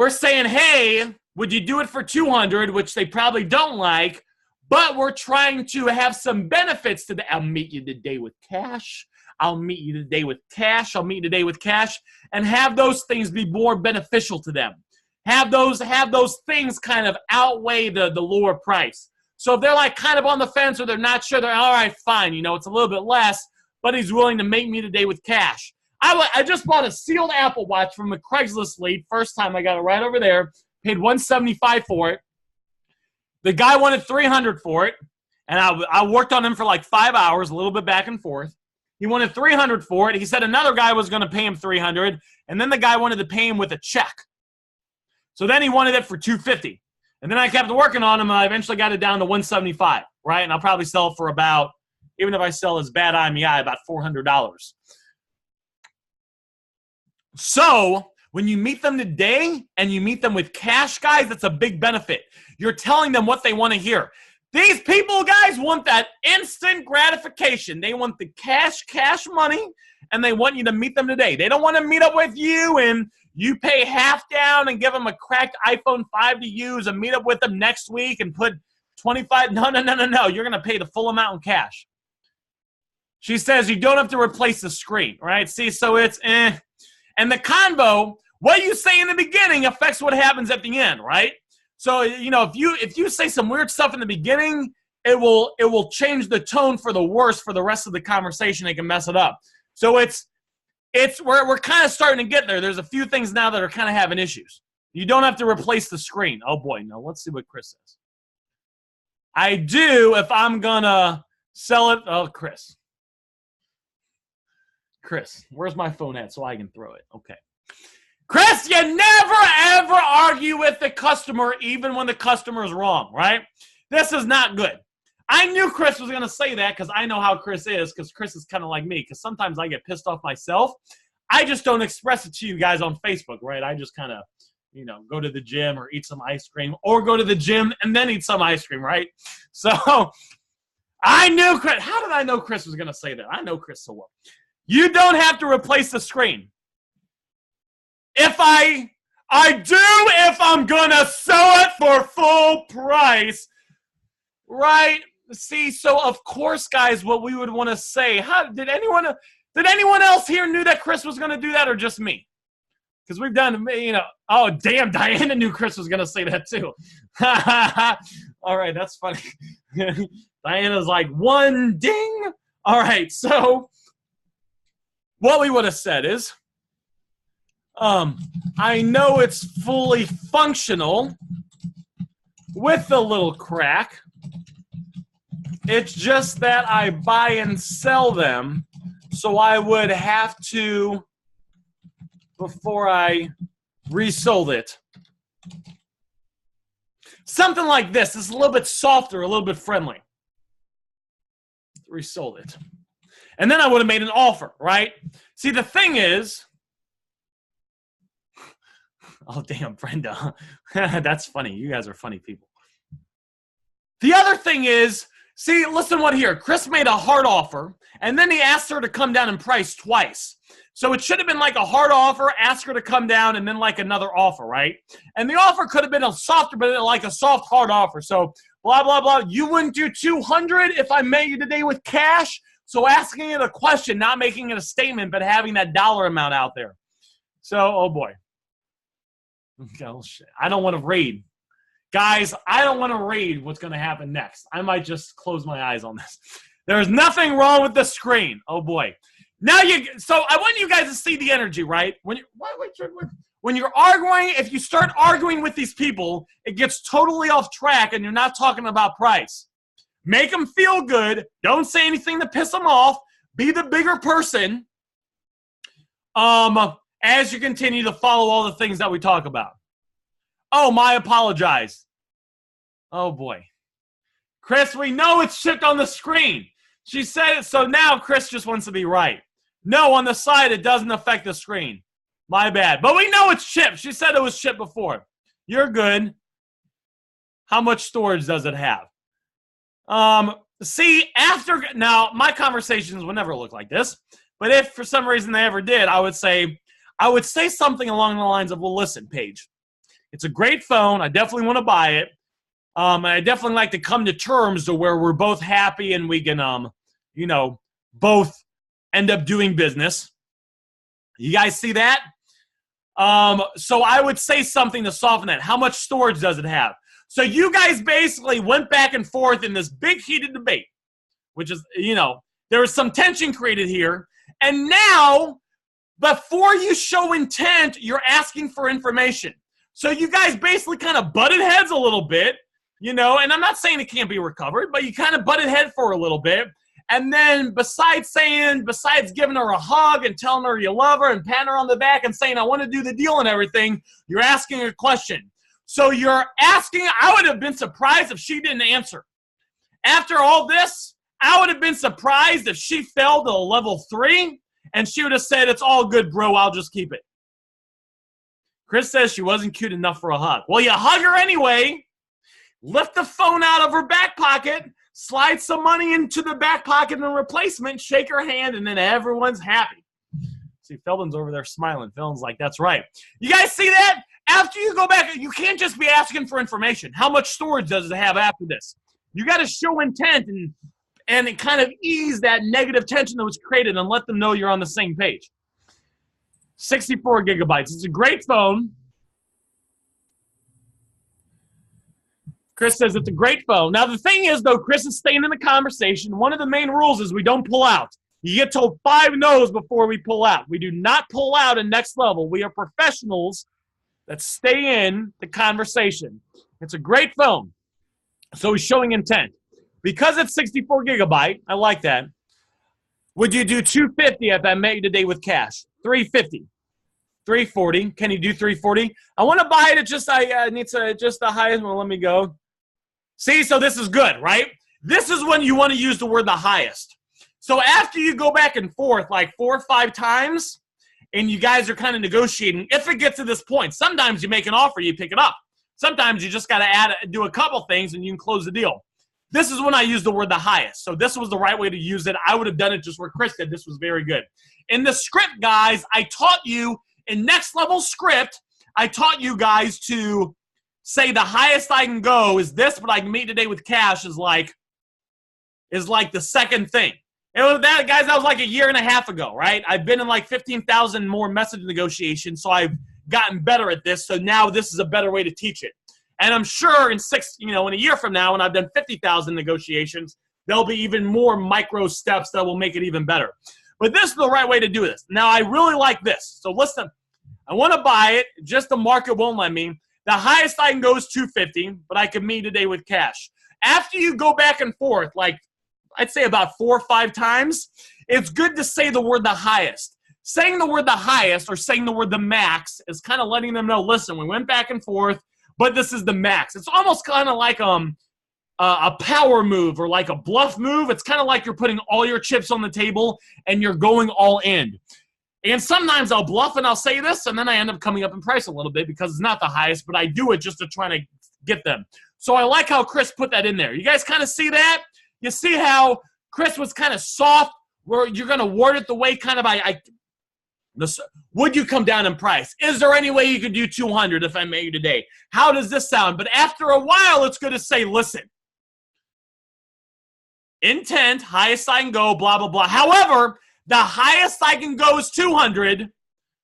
saying, hey, would you do it for 200, which they probably don't like, but we're trying to have some benefits to the, I'll meet you today with cash. I'll meet you today with cash. I'll meet you today with cash, and have those things be more beneficial to them. Have those things kind of outweigh the lower price. So if they're like kind of on the fence or they're not sure, they're all right, fine. You know, it's a little bit less, but he's willing to make me today with cash. I just bought a sealed Apple Watch from a Craigslist lead. First time I got it right over there. Paid $175 for it. The guy wanted $300 for it, and I worked on him for like 5 hours, a little bit back and forth. He wanted $300 for it. He said another guy was going to pay him $300, and then the guy wanted to pay him with a check. So then he wanted it for $250, and then I kept working on him, and I eventually got it down to $175, right? And I'll probably sell it for about, even if I sell as bad eye me eye, about $400. So when you meet them today and you meet them with cash, guys, that's a big benefit. You're telling them what they want to hear. These people, guys, want that instant gratification. They want the cash money, and they want you to meet them today. They don't want to meet up with you and you pay half down and give them a cracked iPhone 5 to use and meet up with them next week and put 25. No. You're going to pay the full amount in cash. She says you don't have to replace the screen, right? See, so it's And the convo, what you say in the beginning affects what happens at the end, right? So, you know, if you say some weird stuff in the beginning, it will change the tone for the worse for the rest of the conversation. It can mess it up. So we're kind of starting to get there. There's a few things now that are kind of having issues. You don't have to replace the screen. Oh boy, no. Let's see what Chris says. I do if I'm gonna sell it. Oh, Chris, where's my phone at so I can throw it? Okay. Chris, you never, ever argue with the customer even when the customer is wrong, right? This is not good. I knew Chris was going to say that because I know how Chris is, because Chris is kind of like me, because sometimes I get pissed off myself. I just don't express it to you guys on Facebook, right? I just kind of, you know, go to the gym or eat some ice cream, or go to the gym and then eat some ice cream, right? So I knew Chris. How did I know Chris was going to say that? I know Chris so well. You don't have to replace the screen. If I do if I'm going to sell it for full price, right? See, so of course, guys, what we would want to say, did anyone else here knew that Chris was going to do that, or just me? Because we've done, you know, oh, damn, Diana knew Chris was going to say that too. All right, that's funny. Diana's like, one ding. All right, so what we would have said is, I know it's fully functional with a little crack. It's just that I buy and sell them, so I would have to, before I resold it. Something like this. It's a little bit softer, a little bit friendly. Resold it. And then I would have made an offer, right? See, the thing is, oh, damn, Brenda. That's funny. You guys are funny people. The other thing is, see, listen what here. Chris made a hard offer, and then he asked her to come down in price twice. So it should have been like a hard offer, ask her to come down, and then like another offer, right? And the offer could have been a softer, but like a soft, hard offer. So blah, blah, blah. You wouldn't do 200 if I met you today with cash? So asking it a question, not making it a statement, but having that dollar amount out there. So, oh boy. Oh shit. I don't want to read. Guys, I don't want to read what's going to happen next. I might just close my eyes on this. There's nothing wrong with the screen. Oh boy. Now so I want you guys to see the energy, right? When you're arguing, if you start arguing with these people, it gets totally off track and you're not talking about price. Make them feel good. Don't say anything to piss them off. Be the bigger person as you continue to follow all the things that we talk about. Oh, my apologize. Oh, boy. Chris, we know it's shipped on the screen. She said it, so now Chris just wants to be right. No, on the side, it doesn't affect the screen. My bad. But we know it's shipped. She said it was shipped before. You're good. How much storage does it have? See, now my conversations would never look like this, but if for some reason they ever did, I would say something along the lines of, well, listen, Paige, it's a great phone. I definitely want to buy it. And I definitely like to come to terms to where we're both happy and we can, both end up doing business. You guys see that? So I would say something to soften that. How much storage does it have? So you guys basically went back and forth in this big heated debate, which is, there was some tension created here. And now, before you show intent, you're asking for information. So you guys basically kind of butted heads a little bit, and I'm not saying it can't be recovered, but you kind of butted head for a little bit. And then besides giving her a hug and telling her you love her and patting her on the back and saying, I want to do the deal and everything, you're asking a question. So you're asking, I would have been surprised if she didn't answer. After all this, I would have been surprised if she fell to a level 3 and she would have said, it's all good, bro, I'll just keep it. Chris says she wasn't cute enough for a hug. Well, you hug her anyway, lift the phone out of her back pocket, slide some money into the back pocket and replacement, shake her hand, and then everyone's happy. See, Feldon's over there smiling. Feldon's like, that's right. You guys see that? After you go back, you can't just be asking for information. How much storage does it have after this? You got to show intent and kind of ease that negative tension that was created and let them know you're on the same page. 64 gigabytes. It's a great phone. Chris says it's a great phone. Now, the thing is, though, Chris is staying in the conversation. One of the main rules is we don't pull out. You get told 5 no's before we pull out. We do not pull out in next level. We are professionals that stay in the conversation. It's a great phone. So he's showing intent. Because it's 64 gigabyte, I like that. Would you do $250 if I met you today with cash? $350. $340. Can you do $340? I want to buy it at just the highest one. Let me go. See, so this is good, right? This is when you want to use the word the highest. So after you go back and forth like 4 or 5 times, and you guys are kind of negotiating, if it gets to this point, sometimes you make an offer, you pick it up. Sometimes you just got to do a couple things and you can close the deal. This is when I use the word the highest. So this was the right way to use it. I would have done it just where Chris did. This was very good. In the script, guys, I taught you in next level script, I taught you guys to say the highest I can go is this, but I can meet today with cash is like the second thing. It was that, guys, that was like a year and a half ago, right? I've been in like 15,000 more message negotiations, so I've gotten better at this. So now this is a better way to teach it. And I'm sure in a year from now, when I've done 50,000 negotiations, there'll be even more micro steps that will make it even better. But this is the right way to do this. Now, I really like this. So listen, I want to buy it. Just the market won't let me. The highest I can go is $250, but I can meet today with cash. After you go back and forth, like I'd say about 4 or 5 times, it's good to say the word the highest. Saying the word the highest or saying the word the max is kind of letting them know, listen, we went back and forth, but this is the max. It's almost kind of like a power move or like a bluff move. It's kind of like you're putting all your chips on the table and you're going all in. And sometimes I'll bluff and I'll say this, and then I end up coming up in price a little bit because it's not the highest, but I do it just to try to get them. So I like how Chris put that in there. You guys kind of see that? You see how Chris was kind of soft, where you're going to word it the way kind of would you come down in price? Is there any way you could do 200 if I met you today? How does this sound? But after a while, it's good to say, listen, intent, highest I can go, blah, blah, blah. However, the highest I can go is 200,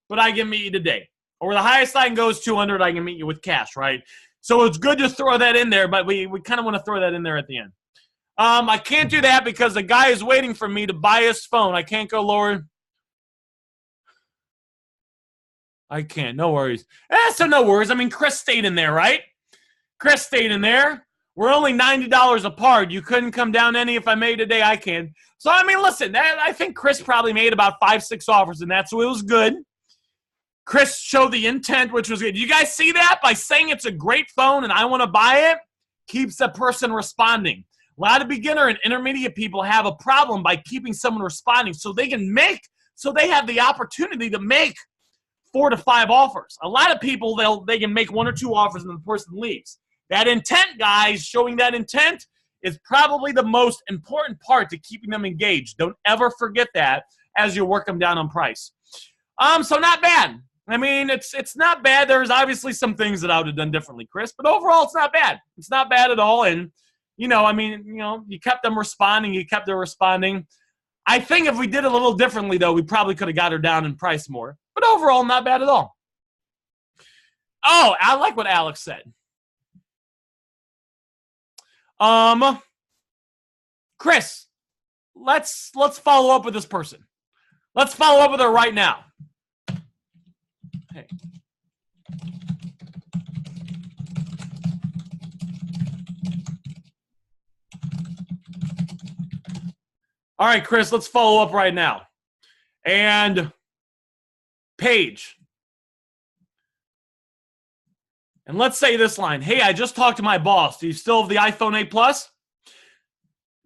but I can meet you today. Or the highest I can go is 200, I can meet you with cash, right? So it's good to throw that in there, but we kind of want to throw that in there at the end. I can't do that because the guy is waiting for me to buy his phone. I can't go lower. I can't. No worries. So no worries. I mean, Chris stayed in there, right? Chris stayed in there. We're only $90 apart. You couldn't come down any if I made today. I can. So, I mean, listen, I think Chris probably made about 5-6 offers in that, so it was good. Chris showed the intent, which was good. You guys see that? By saying it's a great phone and I want to buy it, keeps the person responding. A lot of beginner and intermediate people have a problem by keeping someone responding so they have the opportunity to make 4 to 5 offers. A lot of people, they can make 1 or 2 offers and the person leaves. That intent, guys, showing that intent is probably the most important part to keeping them engaged. Don't ever forget that as you work them down on price. So not bad. I mean, it's not bad. There's obviously some things that I would have done differently, Chris, but overall, it's not bad. It's not bad at all. And, you kept them responding. You kept them responding. I think if we did it a little differently, though, we probably could have got her down in price more. But overall, not bad at all. Oh, I like what Alex said. Chris, let's follow up with this person. Let's follow up with her right now. Hey. All right, Chris, let's follow up right now. And Paige. And let's say this line. Hey, I just talked to my boss. Do you still have the iPhone 8 Plus?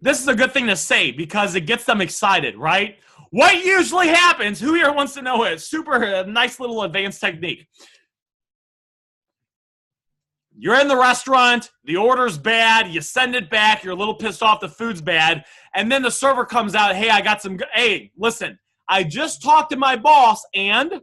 This is a good thing to say because it gets them excited, right? What usually happens, who here wants to know it? Super nice little advanced technique. You're in the restaurant, the order's bad, you send it back, you're a little pissed off, the food's bad, and then the server comes out, hey, listen, I just talked to my boss, and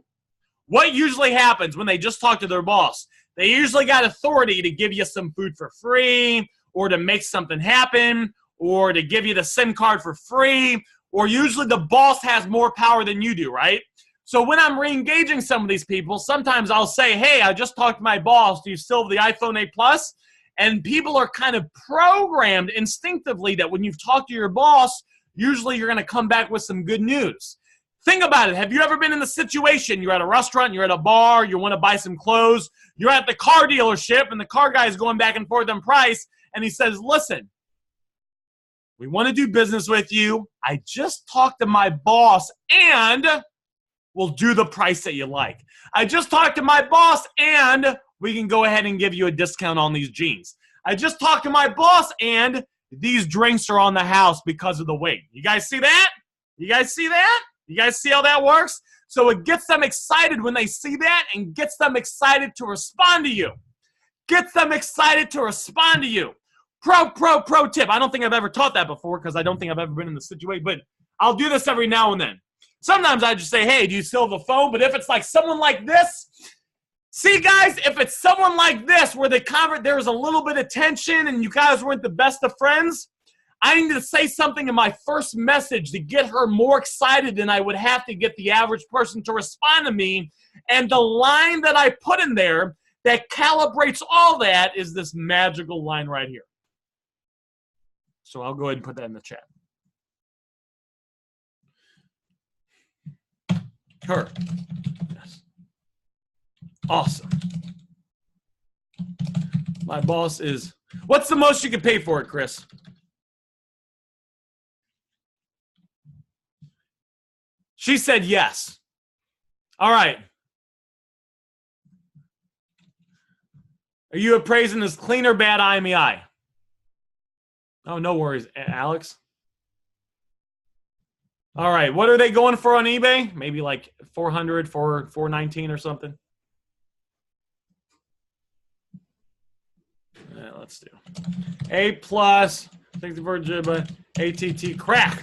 what usually happens when they just talk to their boss? They usually got authority to give you some food for free, or to make something happen, or to give you the SIM card for free, or usually the boss has more power than you do, right? So when I'm re-engaging some of these people, sometimes I'll say, hey, I just talked to my boss. Do you still have the iPhone 8 Plus? And people are kind of programmed instinctively that when you've talked to your boss, usually you're going to come back with some good news. Think about it. Have you ever been in the situation, you're at a restaurant, you're at a bar, you want to buy some clothes, you're at the car dealership, and the car guy is going back and forth on price, and he says, listen, we want to do business with you. I just talked to my boss, and we'll do the price that you like. I just talked to my boss, and we can go ahead and give you a discount on these jeans. I just talked to my boss, and these drinks are on the house because of the weight. You guys see that? You guys see that? You guys see how that works? So it gets them excited when they see that and gets them excited to respond to you. Gets them excited to respond to you. Pro tip. I don't think I've ever taught that before because I don't think I've ever been in the situation, but I'll do this every now and then. Sometimes I just say, hey, do you still have a phone? But if it's like someone like this, see, guys, if it's someone like this where there was a little bit of tension and you guys weren't the best of friends, I need to say something in my first message to get her more excited than I would have to get the average person to respond to me. And the line that I put in there that calibrates all that is this magical line right here. So I'll go ahead and put that in the chat. Her. Yes. Awesome. My boss is, what's the most you could pay for it, Chris? She said yes. All right. Are you appraising this clean or bad IMEI? Oh, no worries, Alex. All right, what are they going for on eBay? Maybe like 400 for 419 or something. Let's do A plus. Thanks for Jibba. ATT crack.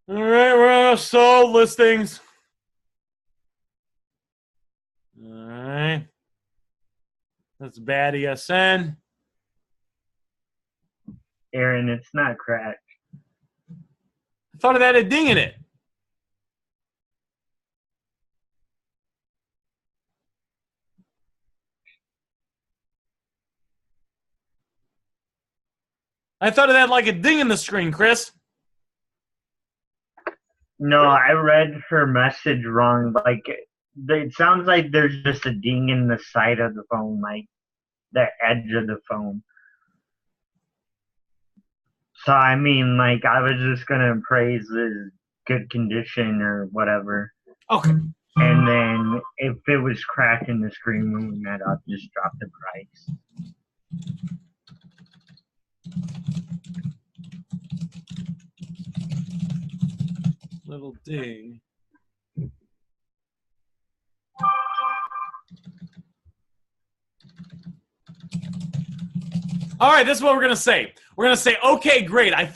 All right, we're on sold listings. All right. That's bad ESN. Aaron, it's not cracked. I thought it had a ding in it. I thought it had like a ding in the screen, Chris. No, I read her message wrong. Like, it sounds like there's just a ding in the side of the phone, like the edge of the phone. So, I mean, like, I was just going to praise the good condition or whatever. Okay. And then if it was cracked in the screen, moving that up, just drop the price. Little ding. All right, this is what we're gonna say. We're gonna say, okay, great. Okay,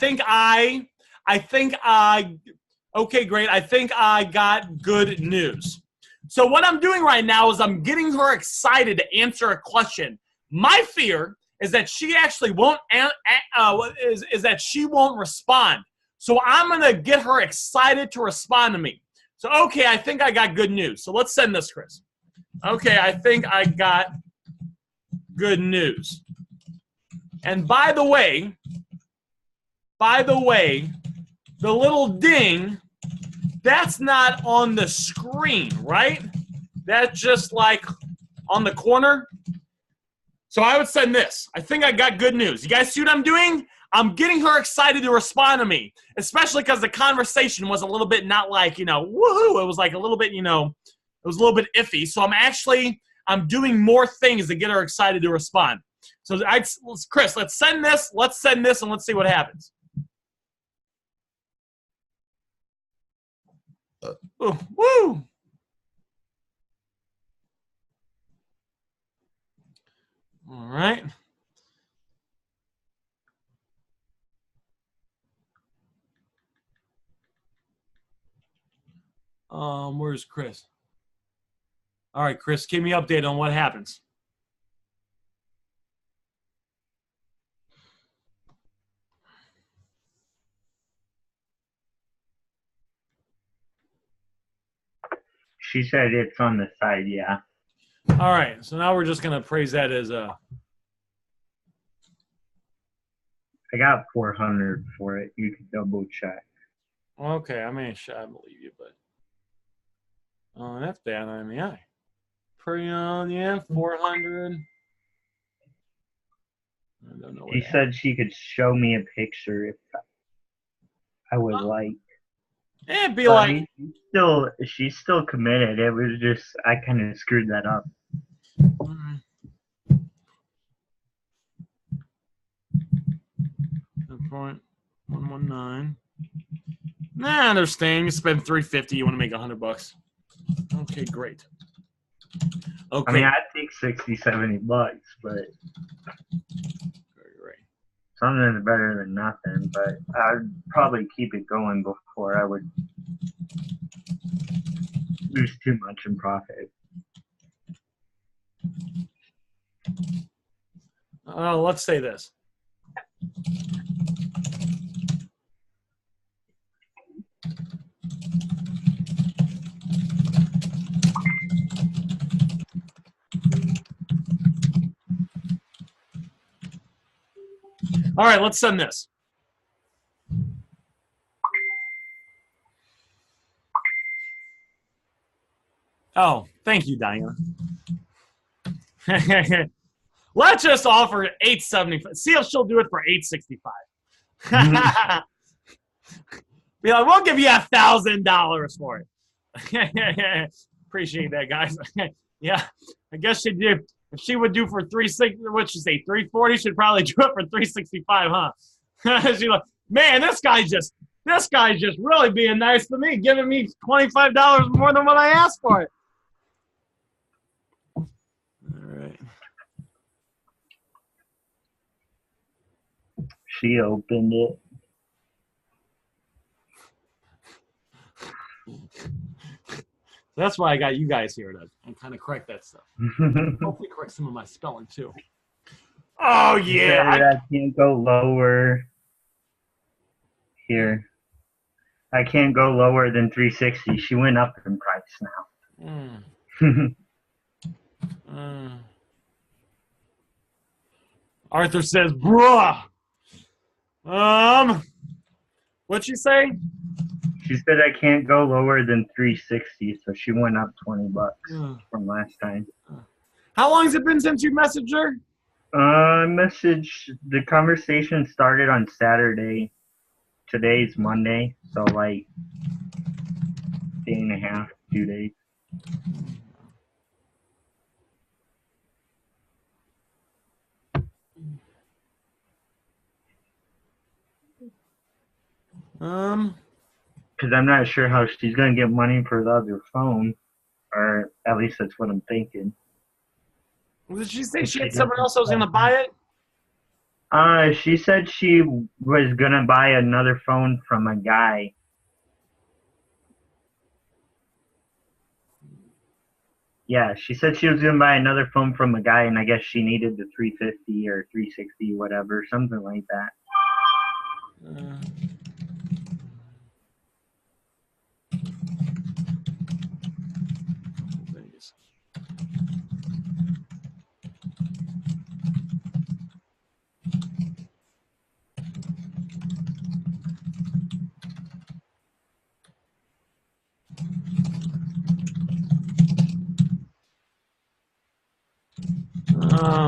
great. I think I got good news. So what I'm doing right now is I'm getting her excited to answer a question. My fear is that she actually won't is that she won't respond. So I'm gonna get her excited to respond to me. So okay, I think I got good news. So let's send this, Chris. Okay, I think I got good news. And by the way, the little ding, that's not on the screen, right? That's just like on the corner. So I would send this. I think I got good news. You guys see what I'm doing? I'm getting her excited to respond to me, especially because the conversation was a little bit not like, woohoo. It was like a little bit, it was a little bit iffy. So I'm doing more things to get her excited to respond. So Chris, let's send this, and let's see what happens. Ooh, woo! All right. Where's Chris? All right, Chris, keep me updated on what happens. She said it's on the side, yeah. All right, so now we're just going to praise that as a... I got 400 for it. You can double check. Okay, I believe you, but... Oh, that's bad on the eye. Pretty on, yeah, 400. I don't know what She said she could show me a picture if I would like. It'd be like... She's still committed. It was just, I kind of screwed that up. 119. Nah, I understand. You spend $350. You want to make $100. Okay, great. Okay. I mean, I'd take 60, 70 bucks, but great. Something's better than nothing. But I'd probably keep it going before I would lose too much in profit. Let's say this. All right, let's send this. Oh, thank you, Diana. Let's just offer $875. See if she'll do it for $865. Be like, we'll give you $1,000 for it. Appreciate that, guys. Yeah, I guess she'd do. If she would do for what'd she say, 340, she'd probably do it for 365, huh? She's like, man, this guy's just really being nice to me, giving me $25 more than what I asked for it. All right. She opened it. That's why I got you guys here to kind of correct that stuff. Hopefully correct some of my spelling too. Oh yeah, I can't go lower. Here. I can't go lower than 360. She went up in price now. Arthur says, bruh. What'd she say? She said I can't go lower than 360, so she went up $20 from last time. How long has it been since you messaged her? The conversation started on Saturday. Today's Monday, so like day and a half, 2 days. Because I'm not sure how she's gonna get money for the other phone, or at least that's what I'm thinking. Did she say she had someone else that was gonna buy it? She said she was gonna buy another phone from a guy. Yeah, she said she was gonna buy another phone from a guy, and I guess she needed the 350 or 360, whatever, something like that.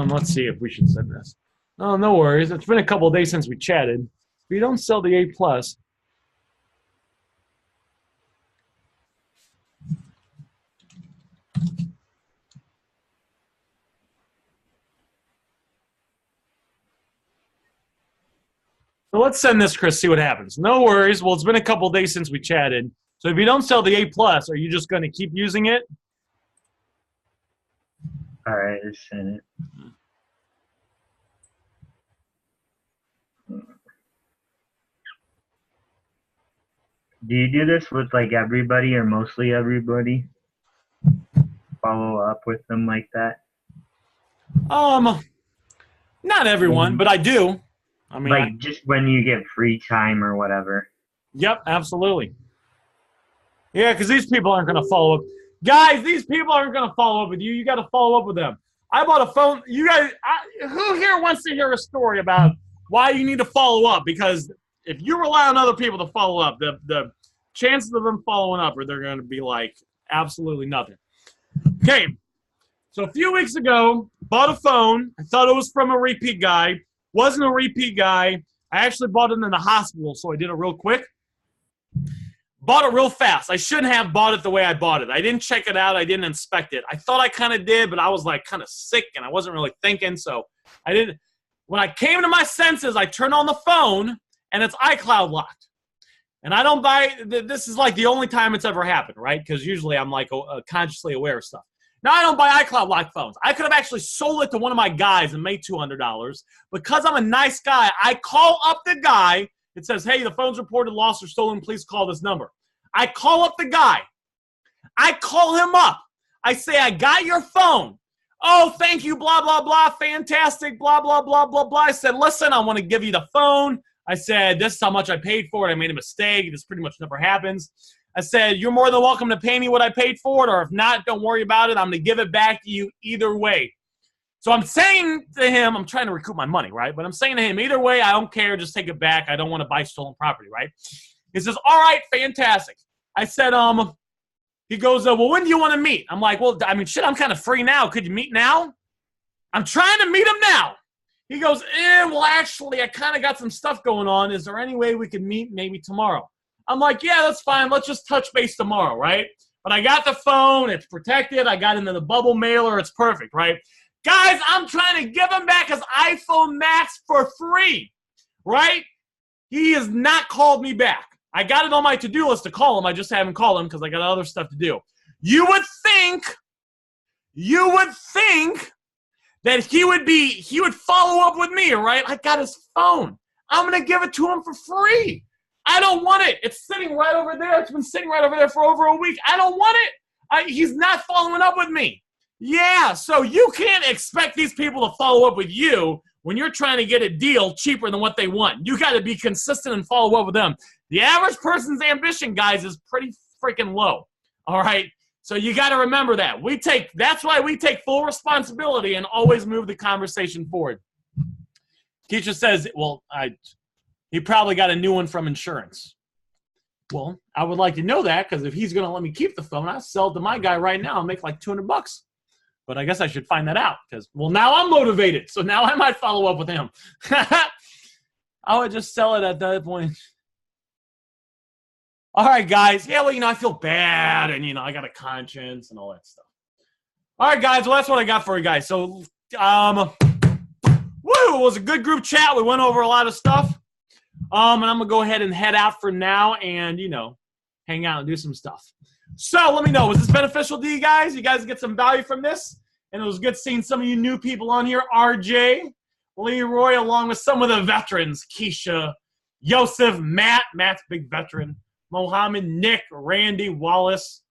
Let's see if we should send this. Oh, no worries. It's been a couple of days since we chatted. If you don't sell the A+, so let's send this, Chris, see what happens. No worries. Well, it's been a couple of days since we chatted. So if you don't sell the A+, are you just going to keep using it? All right, let's send it. Do you do this with like everybody or mostly everybody? Follow up with them like that? Not everyone, but I do. I mean, like just when you get free time or whatever. Yep, absolutely. Yeah, because these people aren't going to follow up. Guys, these people aren't going to follow up with you. You got to follow up with them. I bought a phone. You guys, who here wants to hear a story about why you need to follow up? Because if you rely on other people to follow up, the chances of them following up are they're going to be like absolutely nothing. Okay, so a few weeks ago, bought a phone. I thought it was from a repeat guy. Wasn't a repeat guy. I actually bought it in the hospital, so I did it real quick. Bought it real fast. I shouldn't have bought it the way I bought it. I didn't check it out. I didn't inspect it. I thought I kind of did, but I was like kind of sick, and I wasn't really thinking, so I didn't. When I came to my senses, I turned on the phone, and it's iCloud locked. And I don't buy – this is like the only time it's ever happened, right? Because usually I'm like consciously aware of stuff. Now I don't buy iCloud locked phones. I could have actually sold it to one of my guys and made $200. Because I'm a nice guy, I call up the guy. It says, hey, the phone's reported lost or stolen. Please call this number. I call up the guy. I call him up. I say, I got your phone. Oh, thank you, blah, blah, blah, fantastic, blah, blah, blah, blah, blah. I said, listen, I want to give you the phone. I said, this is how much I paid for it. I made a mistake. This pretty much never happens. I said, you're more than welcome to pay me what I paid for it, or if not, don't worry about it. I'm going to give it back to you either way. So I'm saying to him, I'm trying to recoup my money, right? But I'm saying to him, either way, I don't care. Just take it back. I don't want to buy stolen property, right? He says, all right, fantastic. I said, he goes, well, when do you want to meet? I'm like, well, I mean, shit, I'm kind of free now. Could you meet now? I'm trying to meet him now. He goes, well, actually, I kind of got some stuff going on. Is there any way we could meet maybe tomorrow? I'm like, yeah, that's fine. Let's just touch base tomorrow, right? But I got the phone. It's protected. I got into the bubble mailer. It's perfect, right? Guys, I'm trying to give him back his iPhone Max for free, right? He has not called me back. I got it on my to-do list to call him. I just haven't called him because I got other stuff to do. You would think that he would follow up with me, right? I got his phone. I'm going to give it to him for free. I don't want it. It's sitting right over there. It's been sitting right over there for over a week. I don't want it. He's not following up with me. Yeah, so you can't expect these people to follow up with you when you're trying to get a deal cheaper than what they want. You got to be consistent and follow up with them. The average person's ambition, guys, is pretty freaking low. All right? So you got to remember that. That's why we take full responsibility and always move the conversation forward. Keisha says, well, he probably got a new one from insurance. Well, I would like to know that, because if he's going to let me keep the phone, I'll sell it to my guy right now and make like $200. But I guess I should find that out, because, well, now I'm motivated. So now I might follow up with him. I would just sell it at that point. All right, guys. Yeah, well, I feel bad, and, I got a conscience and all that stuff. All right, guys. Well, that's what I got for you guys. So, it was a good group chat. We went over a lot of stuff. And I'm going to go ahead and head out for now and, hang out and do some stuff. So let me know, was this beneficial to you guys? You guys get some value from this? And it was good seeing some of you new people on here. RJ, Leroy, along with some of the veterans. Keisha, Yosef, Matt's big veteran. Mohammed, Nick, Randy, Wallace,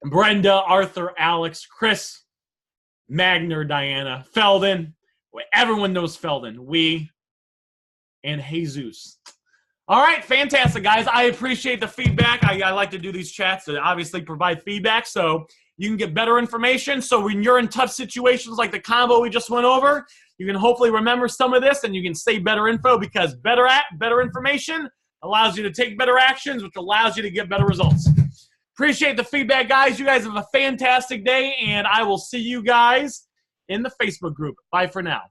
Brenda, Arthur, Alex, Chris, Magner, Diana, Felden. Everyone knows Felden. And Jesus. All right, fantastic, guys. I appreciate the feedback. I like to do these chats to obviously provide feedback so you can get better information. So when you're in tough situations like the combo we just went over, you can hopefully remember some of this and you can say better info, because better information allows you to take better actions, which allows you to get better results. Appreciate the feedback, guys. You guys have a fantastic day, and I will see you guys in the Facebook group. Bye for now.